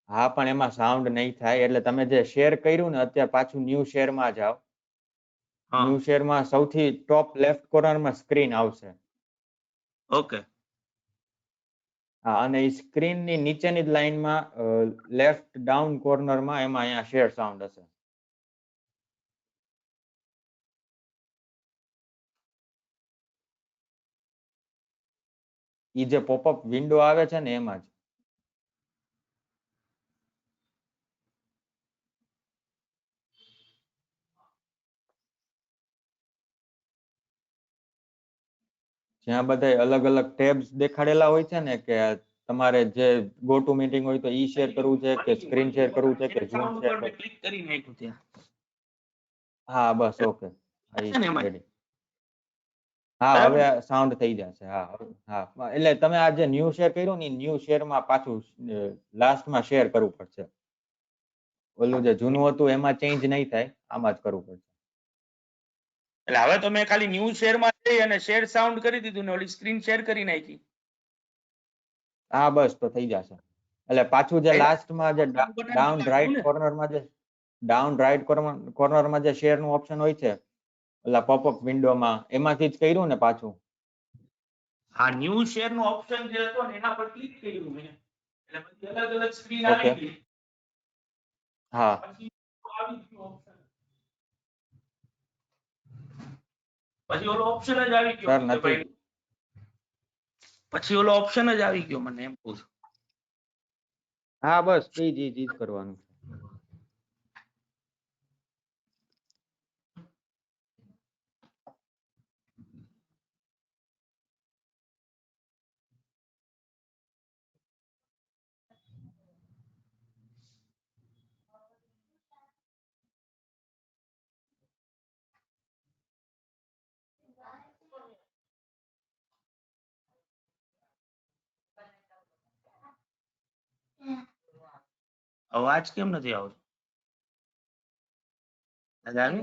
હા પણ એમાં સાઉન્ડ નહીં થાય એટલે તમે જે શેર કર્યું ને અત્યારે પાછું ન્યૂ શેર માં જાઓ. હા ન્યૂ શેર માં સૌથી ટોપ લેફ્ટ કોર્નર માં સ્ક્રીન આવશે. ઓકે. હા, અને એ સ્ક્રીન ની નીચેની જ લાઈનમાં લેફ્ટ ડાઉન કોર્નરમાં એમાં અહીંયા શેર સાઉન્ડ હશે. ઈ જે પોપઅપ વિન્ડો આવે છે ને એમાં જ. જ્યાં બધા અલગ અલગ ટેબ્સ દેખાડેલા હોય છે ને કે તમારે જે ગો ટુ મીટિંગ હોય તો ઈ શેર કરવું છે કે સ્ક્રીન શેર કરવું છે કે ઝૂમ શેર કરવું. ક્લિક કરી નાખ્યું ત્યાં. હા બસ ઓકે. છે ને એમાં? રેડી. હા બરાબર? હવે સાઉન્ડ થઈ જશે. હા હા એટલે તમે આ જે ન્યુ શેર કર્યું ને ન્યુ શેર માં પાછું લાસ્ટમાં શેર કરવું પડશે. ઓલું જે જૂનું હતું એમાં ચેન્જ નહીં થાય, આમાં જ કરવું પડશે. એટલે હવે તો મેં ખાલી ન્યૂ શેર માં જઈ અને શેર સાઉન્ડ કરી દીધું ને ઓલી સ્ક્રીન શેર કરી નાખી. હા બસ તો થઈ જશે. એટલે પાછું જે લાસ્ટમાં જે બટન ડાઉન રાઈટ કોર્નરમાં જે ડાઉન રાઈટ કોર્નરમાં જે શેર નું ઓપ્શન હોય છે ઓલા પોપઅપ વિન્ડોમાં એમાંથી જ કર્યું ને પાછું. હા, ન્યૂ શેર નો ઓપ્શન જે હતો ને એના પર ક્લિક કર્યું મેં. એટલે બધી અલગ અલગ સ્ક્રીન આવી ઓકે. ગઈ. હા પછી આવી ગયું option. પછી ઓલો ઓપ્શન જ આવી ગયો સર કે નથી. ભાઈ પછી ઓલો ઓપ્શન જ આવી ગયો મને એમ કહું છું. હા બસ ઈ જ કરવાનું. અવાજ કેમ નથી આવતો? આવે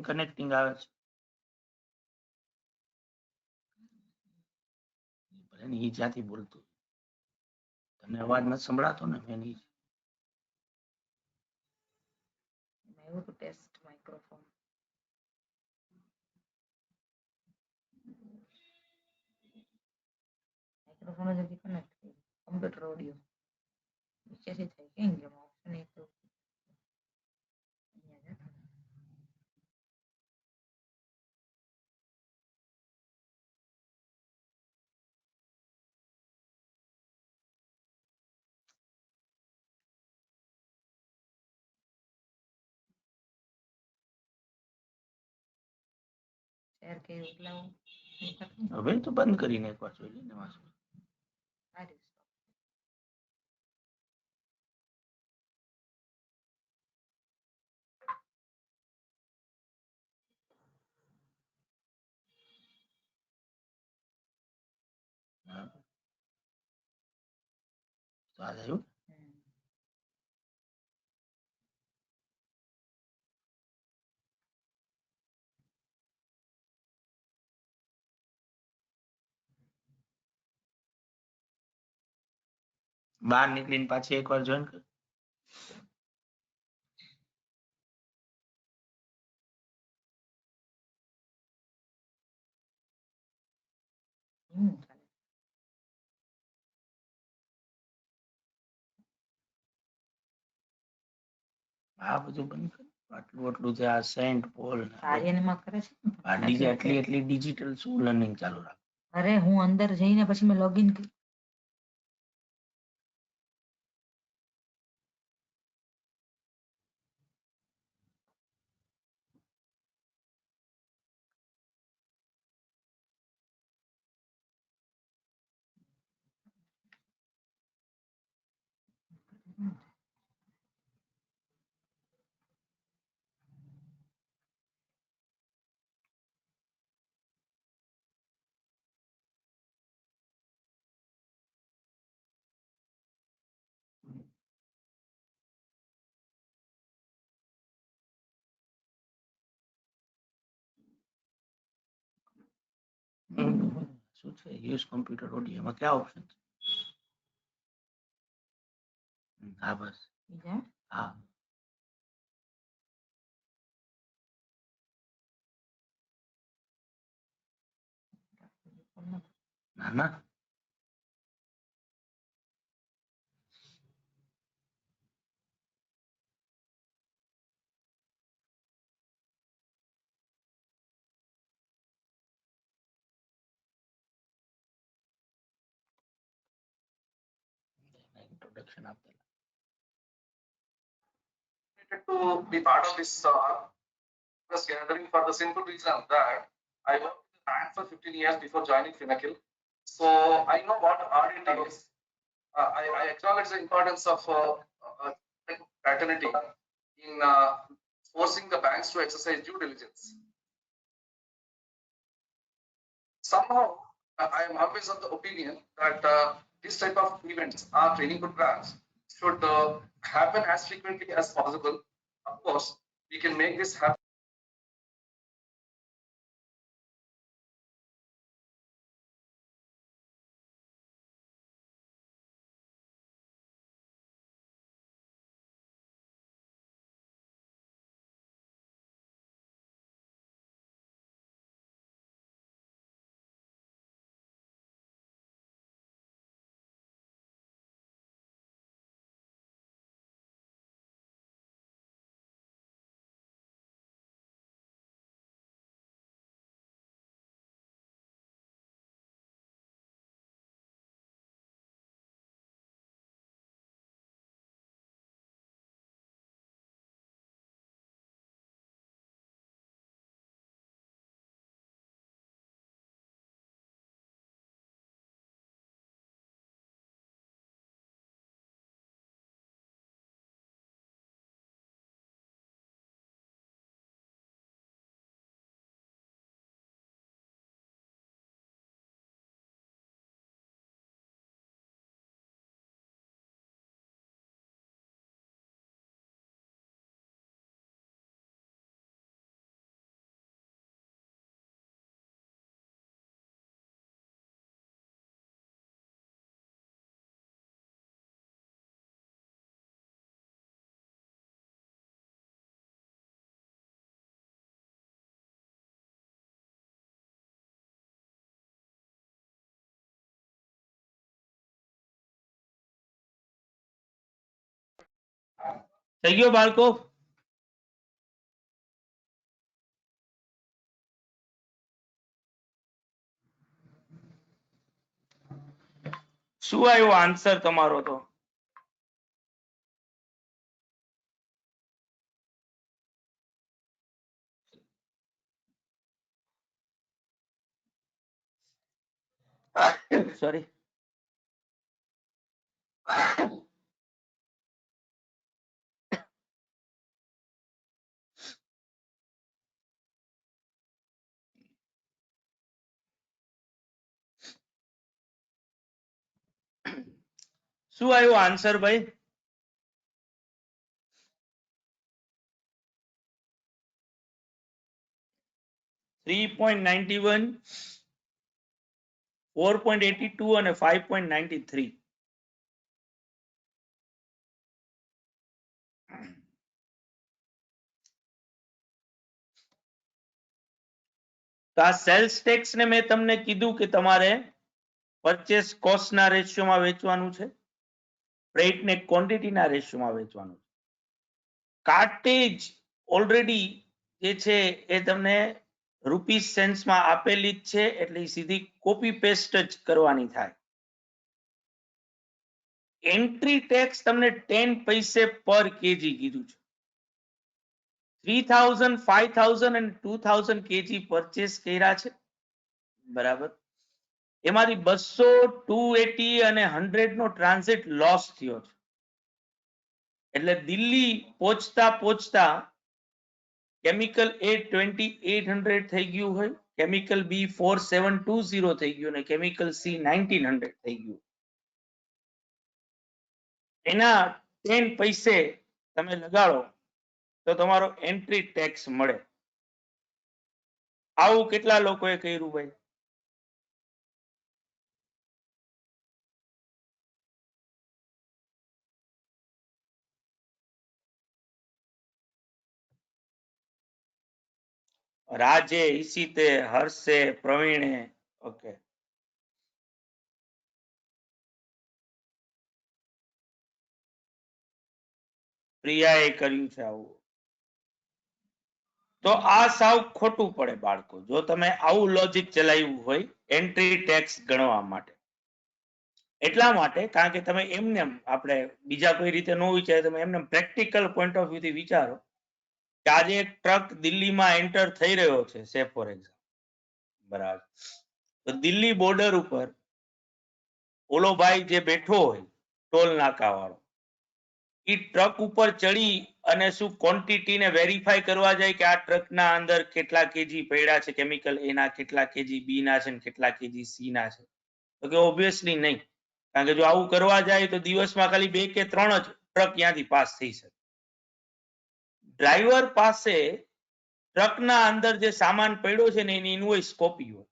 કનેક્ટિંગ આવે છે. ઈ જ્યાંથી બોલતું તને અવાજ નથી સંભળાતો ને એની એવું તો ટેસ્ટ માઇક્રોફોન માઇક્રોફોન જ હજી કનેક્ટ કર્યું કમ્પ્યુટર ઓડિયો નીચેથી થઈ કેમ ગયો ઓપ્શન એક તો અહીંયા જતો શેર કર્યું એટલે હવે તો બંધ કરીને એકવાર જોઈ ને વાંચો. સારી સ્વાદ આવ્યો. બહાર નીકળીને પાછી એકવાર જોઈન કર. ચાલે આ બધું બંધ કર. આટલું આટલું જે આ સેન્ટ પોલ આર્યનમાં કરે છે ને આ ડીજે એટલી એટલી ડિજિટલ શું લર્નિંગ ચાલુ રાખ. અરે હું અંદર જઈને પછી મેં લોગિન કર્યું શું છે યુઝ કમ્પ્યુટર ઓડિયો માં ક્યાં ઓપ્શન છે? હા બસ બીજા હા. ના ના introduction આપેલા. To be part of this gathering for the simple reason that I worked in the bank for 15 years before joining Finacle. So I know what audit is. I acknowledge the importance of fraternity in forcing the banks to exercise due diligence. Somehow, I am always of the opinion that this type of events or training programs should happen as frequently as possible. Of course, we can make this happen. થઈ ગયો બાળકો? શું આવ્યો આન્સર તમારો? તો સોરી, શું આવ્યો આન્સર ભાઈ? 3.91, 4.82 અને 5.93. તો આ સેલ્સ ટેક્સ ને મેં તમને કીધું કે તમારે પરચેસ કોસ્ટ ના રેશિયોમાં વેચવાનું છે, ફ્રેટ ને ક્વોન્ટિટી ના રેશિયોમાં વેચવાનું છે. કાર્ટેજ ઓલરેડી જે છે એ તમને રૂપીસ સેન્સમાં આપેલી જ છે, એટલે સીધી કોપી પેસ્ટ જ કરવાની થાય. એન્ટ્રી ટેક્સ તમને 10 પૈસે પર કેજી કીધું છે. 3000, 5000 અને 2000 કેજી પરચેસ કર્યા છે, બરાબર. એમાંથી 200, 280 અને 100 નો ટ્રાન્ઝિટ લોસ થયો છે. એટલે દિલ્હી પહોંચતા પહોંચતા કેમિકલ A 2800 થઈ ગયું હોય, કેમિકલ B 4720 થઈ ગયું અને કેમિકલ C 1900 થઈ ગયું. એના 10 પૈસે તમે લગાડો તો તમારો એન્ટ્રી ટેક્સ મળે. આવું કેટલા લોકોએ કર્યું ભાઈ? રાજે, ઈશિતે, હર્ષે, પ્રવીણે, ઓકે. પ્રિયાએ કર્યું છે આવું. તો આ સાવ ખોટું પડે બાળકો, જો તમે આવું લોજિક ચલાવ્યું હોય એન્ટ્રી ટેક્સ ગણવા માટે. એટલા માટે કારણ કે તમે એમને આપણે બીજા કોઈ રીતે ન વિચારે, તમે એમને પ્રેક્ટિકલ પોઈન્ટ ઓફ વ્યૂ થી વિચારો કે આજે એક ટ્રક દિલ્હીમાં એન્ટર થઈ રહ્યો છે, સે ફોર એક્ઝામ્પલ, બરાબર, તો દિલ્હી બોર્ડર ઉપર ઓલો ભાઈ જે બેઠો હોય ટોલ નાકા વાળો, એ ટ્રક ઉપર ચડી અને શું ક્વોન્ટિટી ને વેરીફાઈ કરવા જાય કે આ ટ્રકના અંદર કેટલા કેજી પડ્યા છે કેમિકલ, એના કેટલા કેજી બી ના છે, કેટલા કેજી સી ના છે? તો કે ઓબ્વિયસલી નહીં, કારણ કે જો આવું કરવા જાય તો દિવસમાં ખાલી 2 કે 3 જ ટ્રક ત્યાંથી પાસ થઈ શકે. ડ્રાઈવર પાસે ટ્રકના અંદર જે સામાન પડ્યો છે ને એની ઇનવોઇસ કોપી હોય,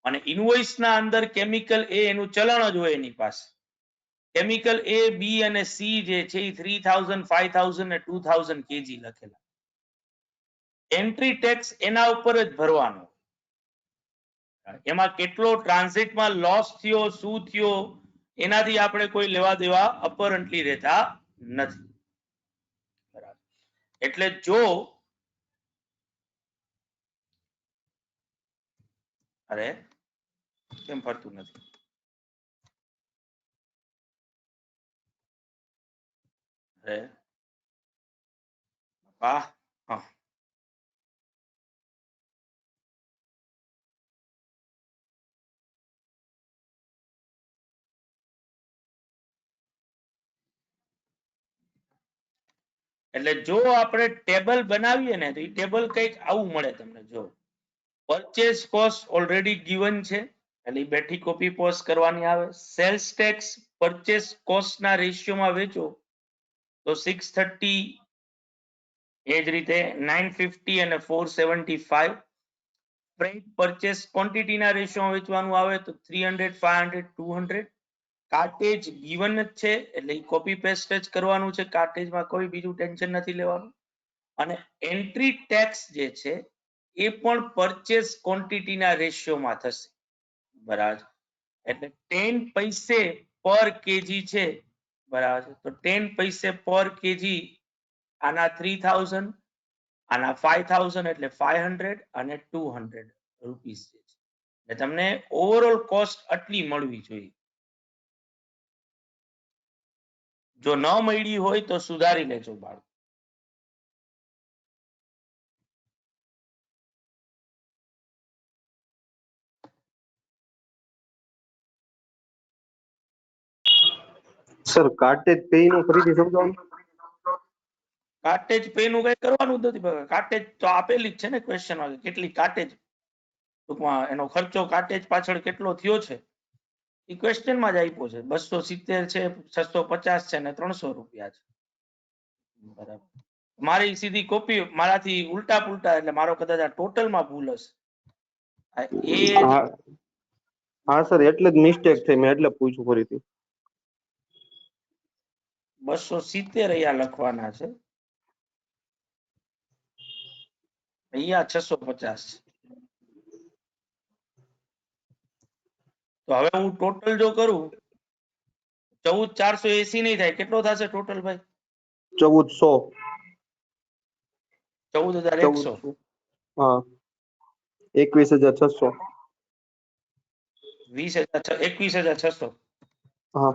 અને ઇનવોઇસ ના અંદર કેમિકલ એ એનું ચલણ જ હોય એની પાસે. કેમિકલ એ બી અને સી જે છે એ 3000 5000 ને 2000 કેજી લખેલા. એન્ટ્રી ટેક્સ એના ઉપર જ ભરવાનો. એમાં કેટલો ટ્રાન્ઝિટમાં લોસ થયો, શું થયો, એનાથી આપણે કોઈ લેવા દેવા અપરન્ટલી રહેતા નથી. બરાબર, એટલે જો અરે કેમ ફરતું નથી? અરે વાહ, હા, એટલે જો આપણે ટેબલ બનાવીએ ને તો એ ટેબલ કંઈક આવું મળે તમને. જો પરચેસ કોસ્ટ ઓલરેડી ગિવન છે એટલે બેઠી કોપી પોસ્ટ કરવાની આવે. સેલ્સ ટેક્સ પરચેસ કોસ્ટ ના રેશિયોમાં વેચો તો 630, એ જ રીતે 950 અને 475. ફ્રેટ પરચેસ ક્વોન્ટિટી ના રેશિયોમાં વેચવાનું આવે તો 300 500 200. કાર્ટેજ ગિવન જ છે એટલે કોપી પેસ્ટ જ કરવાનું છે, કાર્ટેજમાં કોઈ બીજું ટેન્શન નથી લેવાનું. અને એન્ટ્રી ટેક્સ જે છે એ પણ પરચેસ ક્વોન્ટિટીના રેશિયોમાં થશે, બરાબર, એટલે 10 પૈસે પર કેજી છે, બરાબર, તો 10 પૈસે પર કેજી આના 3000, આના 5000 એટલે 500 અને 200 રૂપીસ છે. એટલે તમને ઓવરઓલ કોસ્ટ આટલી મળવી જોઈએ. જો ન મળી હોય તો સુધારી લેજો બાળકો. સર કાર્ટેજ પે નું ફરીથી સમજાવો. કાર્ટેજ પે નું કઈ કરવાનું જ નથી, કાર્ટેજ તો આપેલી જ છે ને ક્વેશ્ચન માં, કેટલી કાર્ટેજ ટૂંકમાં એનો ખર્ચો કાર્ટેજ પાછળ કેટલો થયો છે એ ક્વેશ્ચન માં જ આપ્યો છે. 270 છે, 650 છે ને 300 રૂપિયા છે, બરાબર. મારી સીધી કોપી મારાથી ઉલટા પુલટા, એટલે મારો કદાચ આ ટોટલ માં ભૂલ હશે. હા સર, એટલે જ મિસ્ટેક થઈ, મેં એટલે પૂછ્યું ફરીથી. 270 અહીંયા લખવાના છે, અહીંયા 650 છે. તો હવે હું ટોટલ જો કરું 14480 નહીં થાય, કેટલો થશે ટોટલ ભાઈ? 1400. 14100. હા, 21600. 21600. હા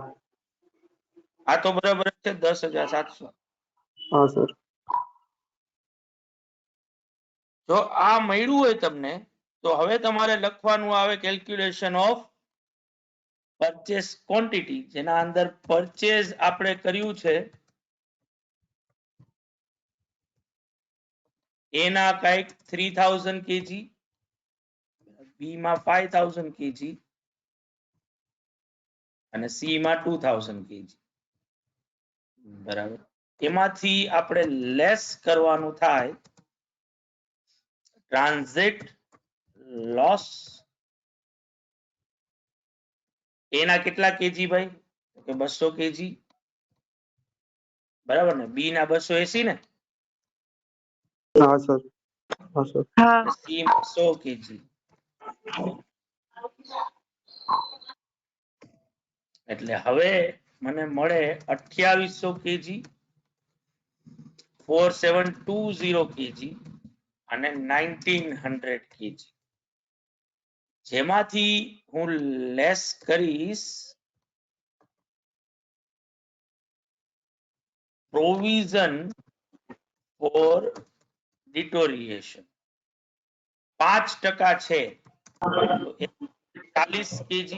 આ તો બરાબર છે. 10700. હા સર. જો આ મળ્યું હોય તમને તો હવે તમારે લખવાનું આવે કેલ્ક્યુલેશન ઓફ પરચેસ ક્વોન્ટિટી, જેના અંદર પરચેસ આપણે કર્યું છે એના કઈક 3000 કેજી, બી માં 5000 કેજી અને સી માં 2000 કેજી, બરાબર. એમાંથી આપણે લેસ કરવાનું થાય ટ્રાન્ઝિટ લોસ. એના કેટલા કેજી ભાઈ? કે 200 કેજી, બરાબર ને? બી ના 280 ને? હા સર. હા સર. સી માં 100 કેજી. એટલે હવે મને મળે 2800 કેજી, 4720 કેજી અને 1900 કેજી, જેમાંથી હું લેસ કરીશ provision for deterioration 5% છે તો 40 kg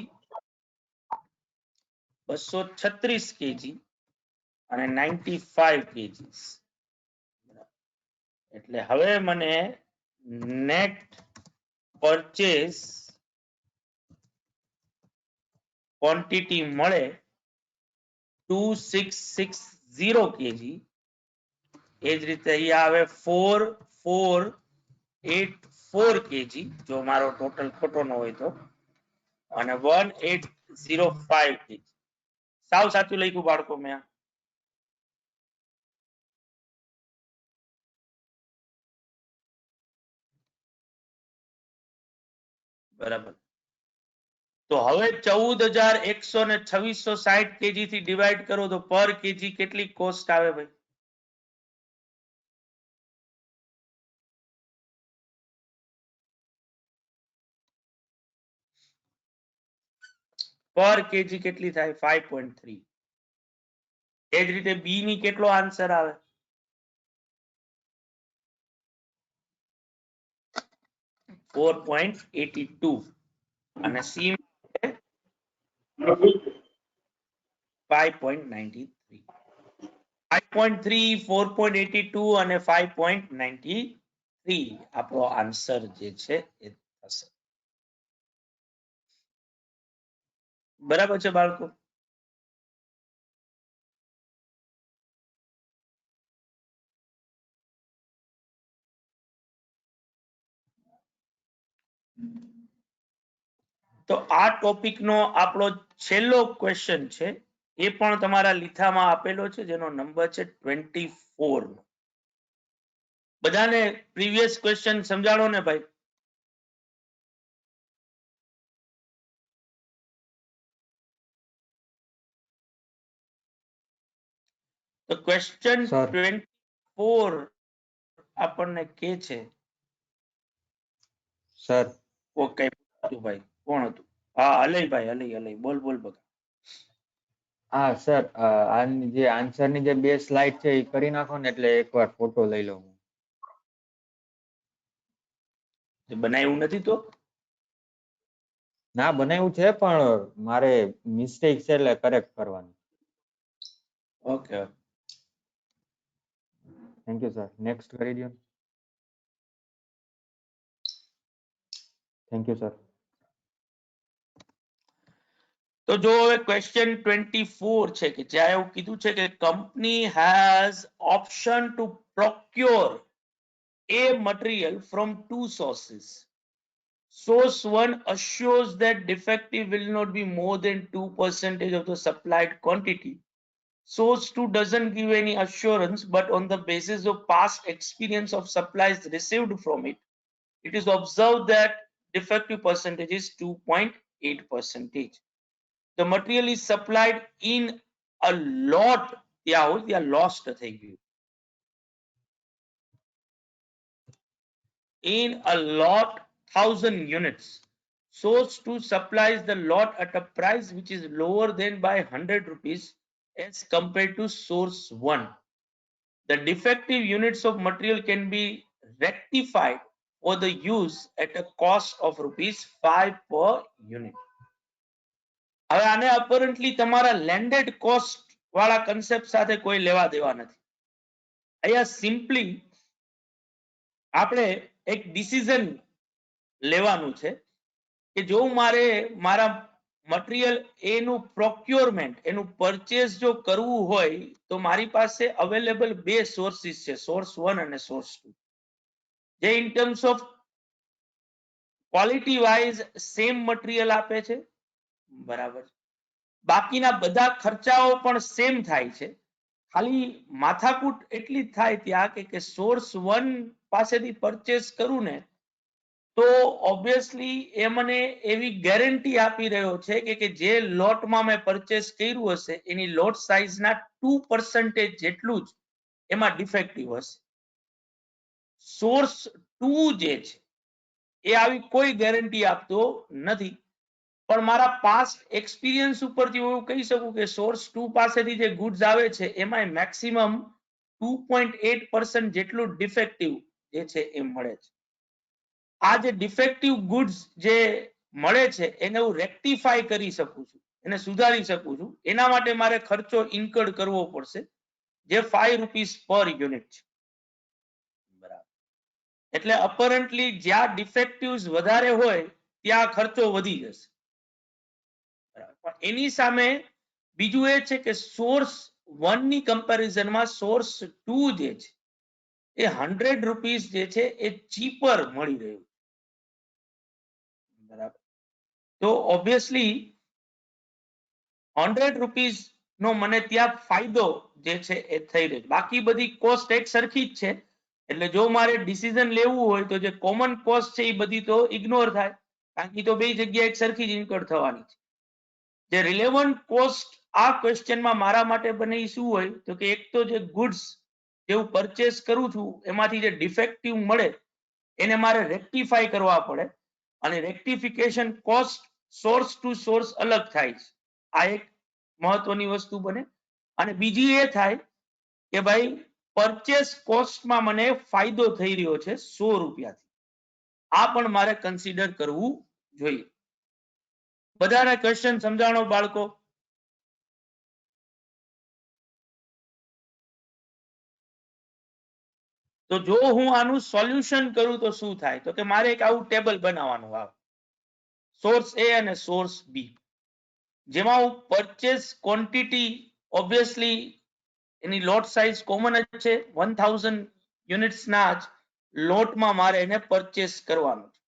236 kg અને 95 kg એટલે હવે મને નેટ પરચેસ ક્વોન્ટિટી મળે 2660 kg એ જ રીતે અહીંયા આવે 4484 kg જો મારો ટોટલ ખોટો ન હોય તો અને 1805 kg સાવ સાચું લખ્યું બાળકો મેં આ? બરાબર તો હવે 14100 ને 2660 kg થી ડિવાઈડ કરો તો પર કેજી કેટલી કોસ્ટ આવે ભાઈ? પર કેજી કેટલી થાય? 5.3. એ જ રીતે બી ની કેટલો આન્સર આવે? 4.82 અને સી 5.93. 5.3 4.82 અને 5.93 આપણો આન્સર જે છે એ થશે. બરાબર છે બાળકો? તો આ ટોપિક નો આપણો છેલ્લો ક્વેશ્ચન છે એ પણ તમારા લીથામાં આપેલો છે જેનો નંબર છે 24. બધાને પ્રીવિયસ ક્વેશ્ચન સમજાણો ને ભાઈ? તો ક્વેશ્ચન 24 આપણને કે છે સર ઓકે ભાઈ કોણ હતું? હા અલયભાઈ અલય બોલ બકા. હા સર આની જે આન્સર ની જે 2 સ્લાઇડ છે એ કરી નાખો ને એટલે એકવાર ફોટો લઈ લઉં. બનાવ્યું નથી તો? ના બનાવ્યું છે પણ મારે મિસ્ટેક છે એટલે કરેક્ટ કરવાનું. Okay thank you sir. Next કરી દો. Thank you sir. તો જો હવે ક્વેશ્ચન 24 છે કે જ્યાં એવું કીધું છે કે company has option to procure a material from two sources. Source 1 assures that defective will not be more than 2% of the supplied quantity. Source 2 doesn't give any assurance, but on the basis of past experience of supplies received from it, it is observed that defective percentage is 2.8%. The material is supplied in a lot. ત્યાં lost થઈ ગયું. In a lot 1000 units. Source 2 supplies the lot at a price which is lower than by 100 rupees as compared to source 1. The defective units of material can be rectified for the use at a cost of rupees 5 per unit. હવે આને apparently તમારા landed cost વાળા concept સાથે કોઈ લેવા દેવા નથી. અહીંયા simply આપણે એક ડિસિઝન લેવાનું છે કે જો મારે મારા મટીરીયલ એનું પ્રોક્યોરમેન્ટ એનું પરચેસ જો કરવું હોય તો મારી પાસે અવેલેબલ 2 સોર્સિસ છે, સોર્સ 1 અને સોર્સ 2, જે in terms of quality wise same material આપે છે. બરાબર. બાકીના બધા ખર્ચાઓ પણ સેમ થાય છે. ખાલી માથાકૂટ એટલી જ થાય ત્યાં કે સોર્સ 1 પાસેથી પરચેસ કરું ને તો ઓબ્વિયસલી એ મને એવી ગેરંટી આપી રહ્યો છે કે જે લોટમાં મેં પરચેસ કર્યું હશે એની લોટ સાઇઝના 2% જેટલું જ એમાં ડિફેક્ટિવ હશે. સોર્સ 2 જે છે એ આવી કોઈ ગેરંટી આપતો નથી. પણ મારા પાસ્ટ એક્સપિરિયન્સ ઉપરથી હું એવું કહી શકું કે સોર્સ 2 પાસેથી જે ગુડ્સ આવે છે એમાં મેક્સિમમ 2.8% જેટલું ડિફેક્ટિવ જે છે એ મળે છે. આ જે ડિફેક્ટિવ ગુડ્સ જે મળે છે એને હું રેક્ટિફાઈ કરી શકું છું, એને સુધારી શકું છું. એના માટે મારે ખર્ચો ઇન્કર્ડ કરવો પડશે, જે 5 રૂપીસ પર યુનિટ છે. બરાબર. એટલે અપરન્ટલી જ્યાં ડિફેક્ટિવ્સ વધારે હોય ત્યાં ખર્ચો વધી જશે. બરાબર. પણ એની સામે બીજું એ છે કે સોર્સ 1 ની કમ્પેરિઝનમાં સોર્સ 2 જે છે એ 100 રૂપીસ જે છે એ ચીપર મળી રહ્યું. બરાબર. તો ઓબ્વિયસલી 100 રૂપીસ નો મને ત્યાં ફાયદો જે છે એ થઈ રહ્યો છે. બાકી બધી કોસ્ટ એક સરખી જ છે. એટલે જો મારે ડિસિઝન લેવું હોય તો જે કોમન કોસ્ટ છે એ બધી તો ઇગ્નોર થાય, કારણ કે તો બે જગ્યાએ એક સરખી જ ઇન્કર થવાની છે. જે રિલેવન્ટ કોસ્ટ આ ક્વેશ્ચનમાં મારા માટે બને ઈ શું હોય તો કે એક તો જે ગુડ્સ જે હું પરચેસ કરું છું એમાંથી જે ડિફેક્ટિવ મળે એને મારે રેક્ટિફાઈ કરવા પડે, અને rectification cost source to source અલગ થાય છે. આ એક મહત્વની વસ્તુ બને. અને બીજી એ થાય કે ભાઈ પરચેસ કોસ્ટમાં મને ફાયદો થઈ રહ્યો છે 100 રૂપિયાથી. આ પણ મારે કન્સિડર કરવું જોઈએ. બધાને ક્વેશ્ચન સમજાણો બાળકો? તો જો હું આનું સોલ્યુશન કરું તો શું થાય, તો કે મારે એક આવું ટેબલ બનાવવાનું આવે, સોર્સ એ અને સોર્સ બી, જેમાં હું પરચેસ ક્વોન્ટિટી ઓબ્વિયસલી એની લોટ સાઇઝ કોમન જ છે, 1000 યુનિટ્સ ના જ લોટમાં મારે એને પરચેસ કરવાનું છે.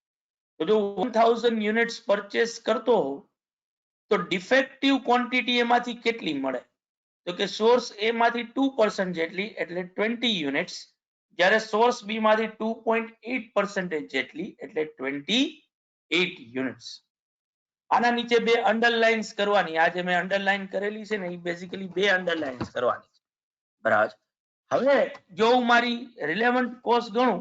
તો જો 1000 યુનિટ્સ પરચેસ કરતો હોઉં તો ડિફેક્ટિવ ક્વોન્ટિટી એમાંથી કેટલી મળે, તો કે સોર્સ એ માંથી 2% જેટલી એટલે 20 યુનિટ્સ, જ્યારે સોર્સ બી માંથી 2.8% જેટલી એટલે 28 યુનિટ્સ. આના નીચે બે અંડરલાઇન્સ કરવાની, આ જે મેં અંડરલાઇન કરેલી છે ને એ બેઝિકલી બે અંડરલાઇન્સ કરવાની છે. બરાબર. હવે જો હું મારી રિલેવન્ટ કોસ્ટ ગણું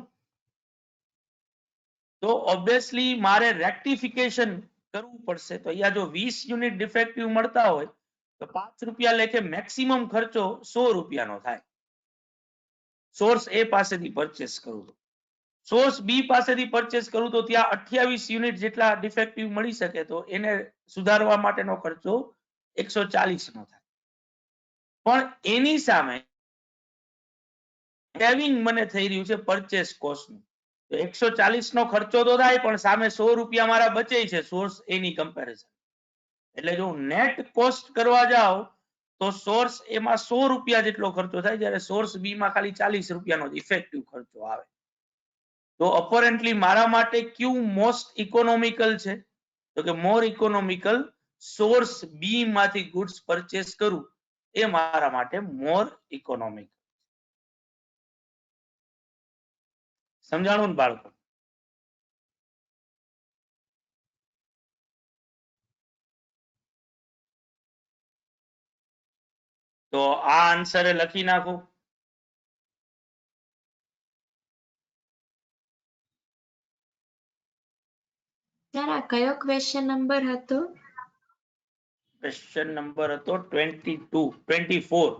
તો ઓબ્વિયસલી મારે રેક્ટિફિકેશન કરવું પડશે. તો અહીંયા જો 20 યુનિટ ડિફેક્ટિવ મળતા હોય તો 5 રૂપિયા લેખે મેક્સિમમ ખર્ચો 100 રૂપિયાનો થાય. સોર્સ એ પાસેથી પરચેસ કરું તો. સોર્સ બી પાસેથી પરચેસ કરું તો ત્યાં 28 યુનિટ જેટલા ડિફેક્ટિવ મળી શકે, તો એને સુધારવા માટેનો ખર્ચો 140 નો થાય. પણ એની સામે સેવિંગ મને થઈ રહ્યું છે પરચેસ કોસ્ટનું. તો 140 નો ખર્ચો તો થાય પણ સામે 100 રૂપિયા મારા બચે છે સોર્સ એની કમ્પેરિઝન. એટલે જો નેટ કોસ્ટ કરવા જાવ તો સોર્સ એમાં 100 રૂપિયા જેટલો ખર્ચો થાય, જ્યારે સોર્સ બી માં ખાલી 40 રૂપિયાનો ઇફેક્ટિવ ખર્ચો આવે. તો અપરન્ટલી મારા માટે ક્યુ મોસ્ટ ઇકોનોમિકલ છે, તો કે મોર ઇકોનોમિકલ સોર્સ બી માંથી ગુડ્સ પરચેસ કરું એ મારા માટે મોર ઇકોનોમિક. સમજાણું ને બાળકો? તો આ આન્સર લખી નાખો. સર આ કયો ક્વેશ્ચન નંબર હતો? ક્વેશ્ચન નંબર હતો 24.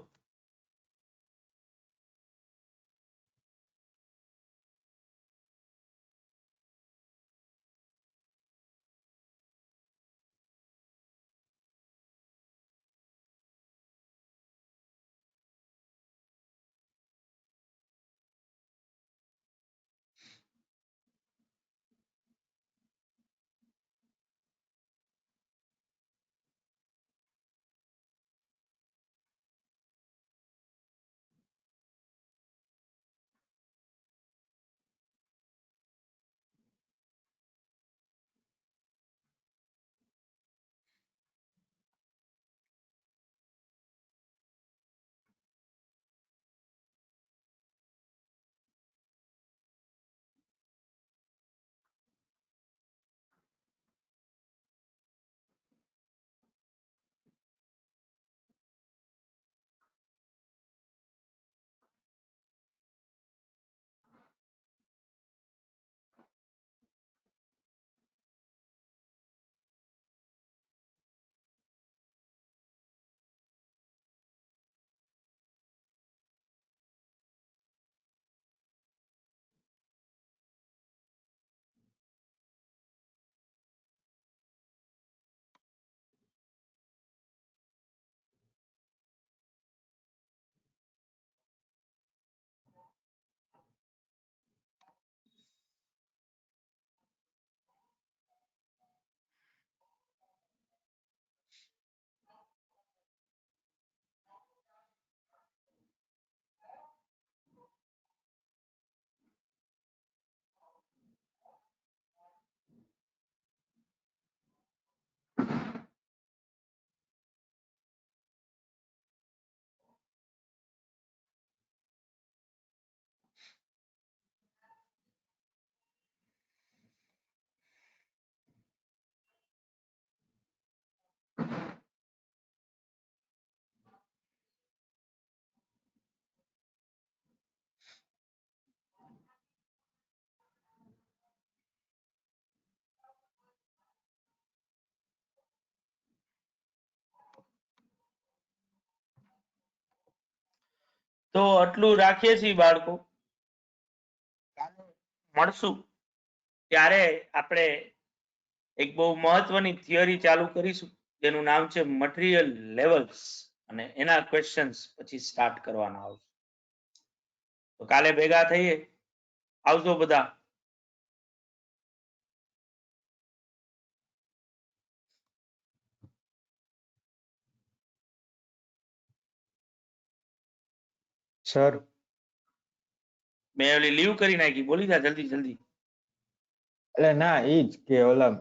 તો આટલું રાખીએ છીએ બાળકો. કાલે મળશું ત્યારે આપણે એક બહુ મહત્વની થિયરી ચાલુ કરીશું જેનું નામ છે મટીરિયલ લેવલ્સ, અને એના ક્વેશ્ચન્સ પછી સ્ટાર્ટ કરવાના આવશે. તો કાલે ભેગા થઈએ. આવજો બધા. સર મેં ઓલી લીવ કરી નાખી. બોલી જા જલ્દી જલ્દી. એટલે ના ઈ જ કે ઓલા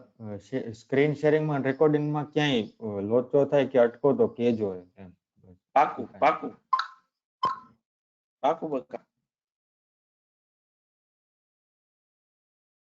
સ્ક્રીન શેરિંગ માં રેકોર્ડિંગ માં ક્યાંય લોચો થાય કે અટકો તો કેજો એમ. પાકું પાકું પાકું બકા.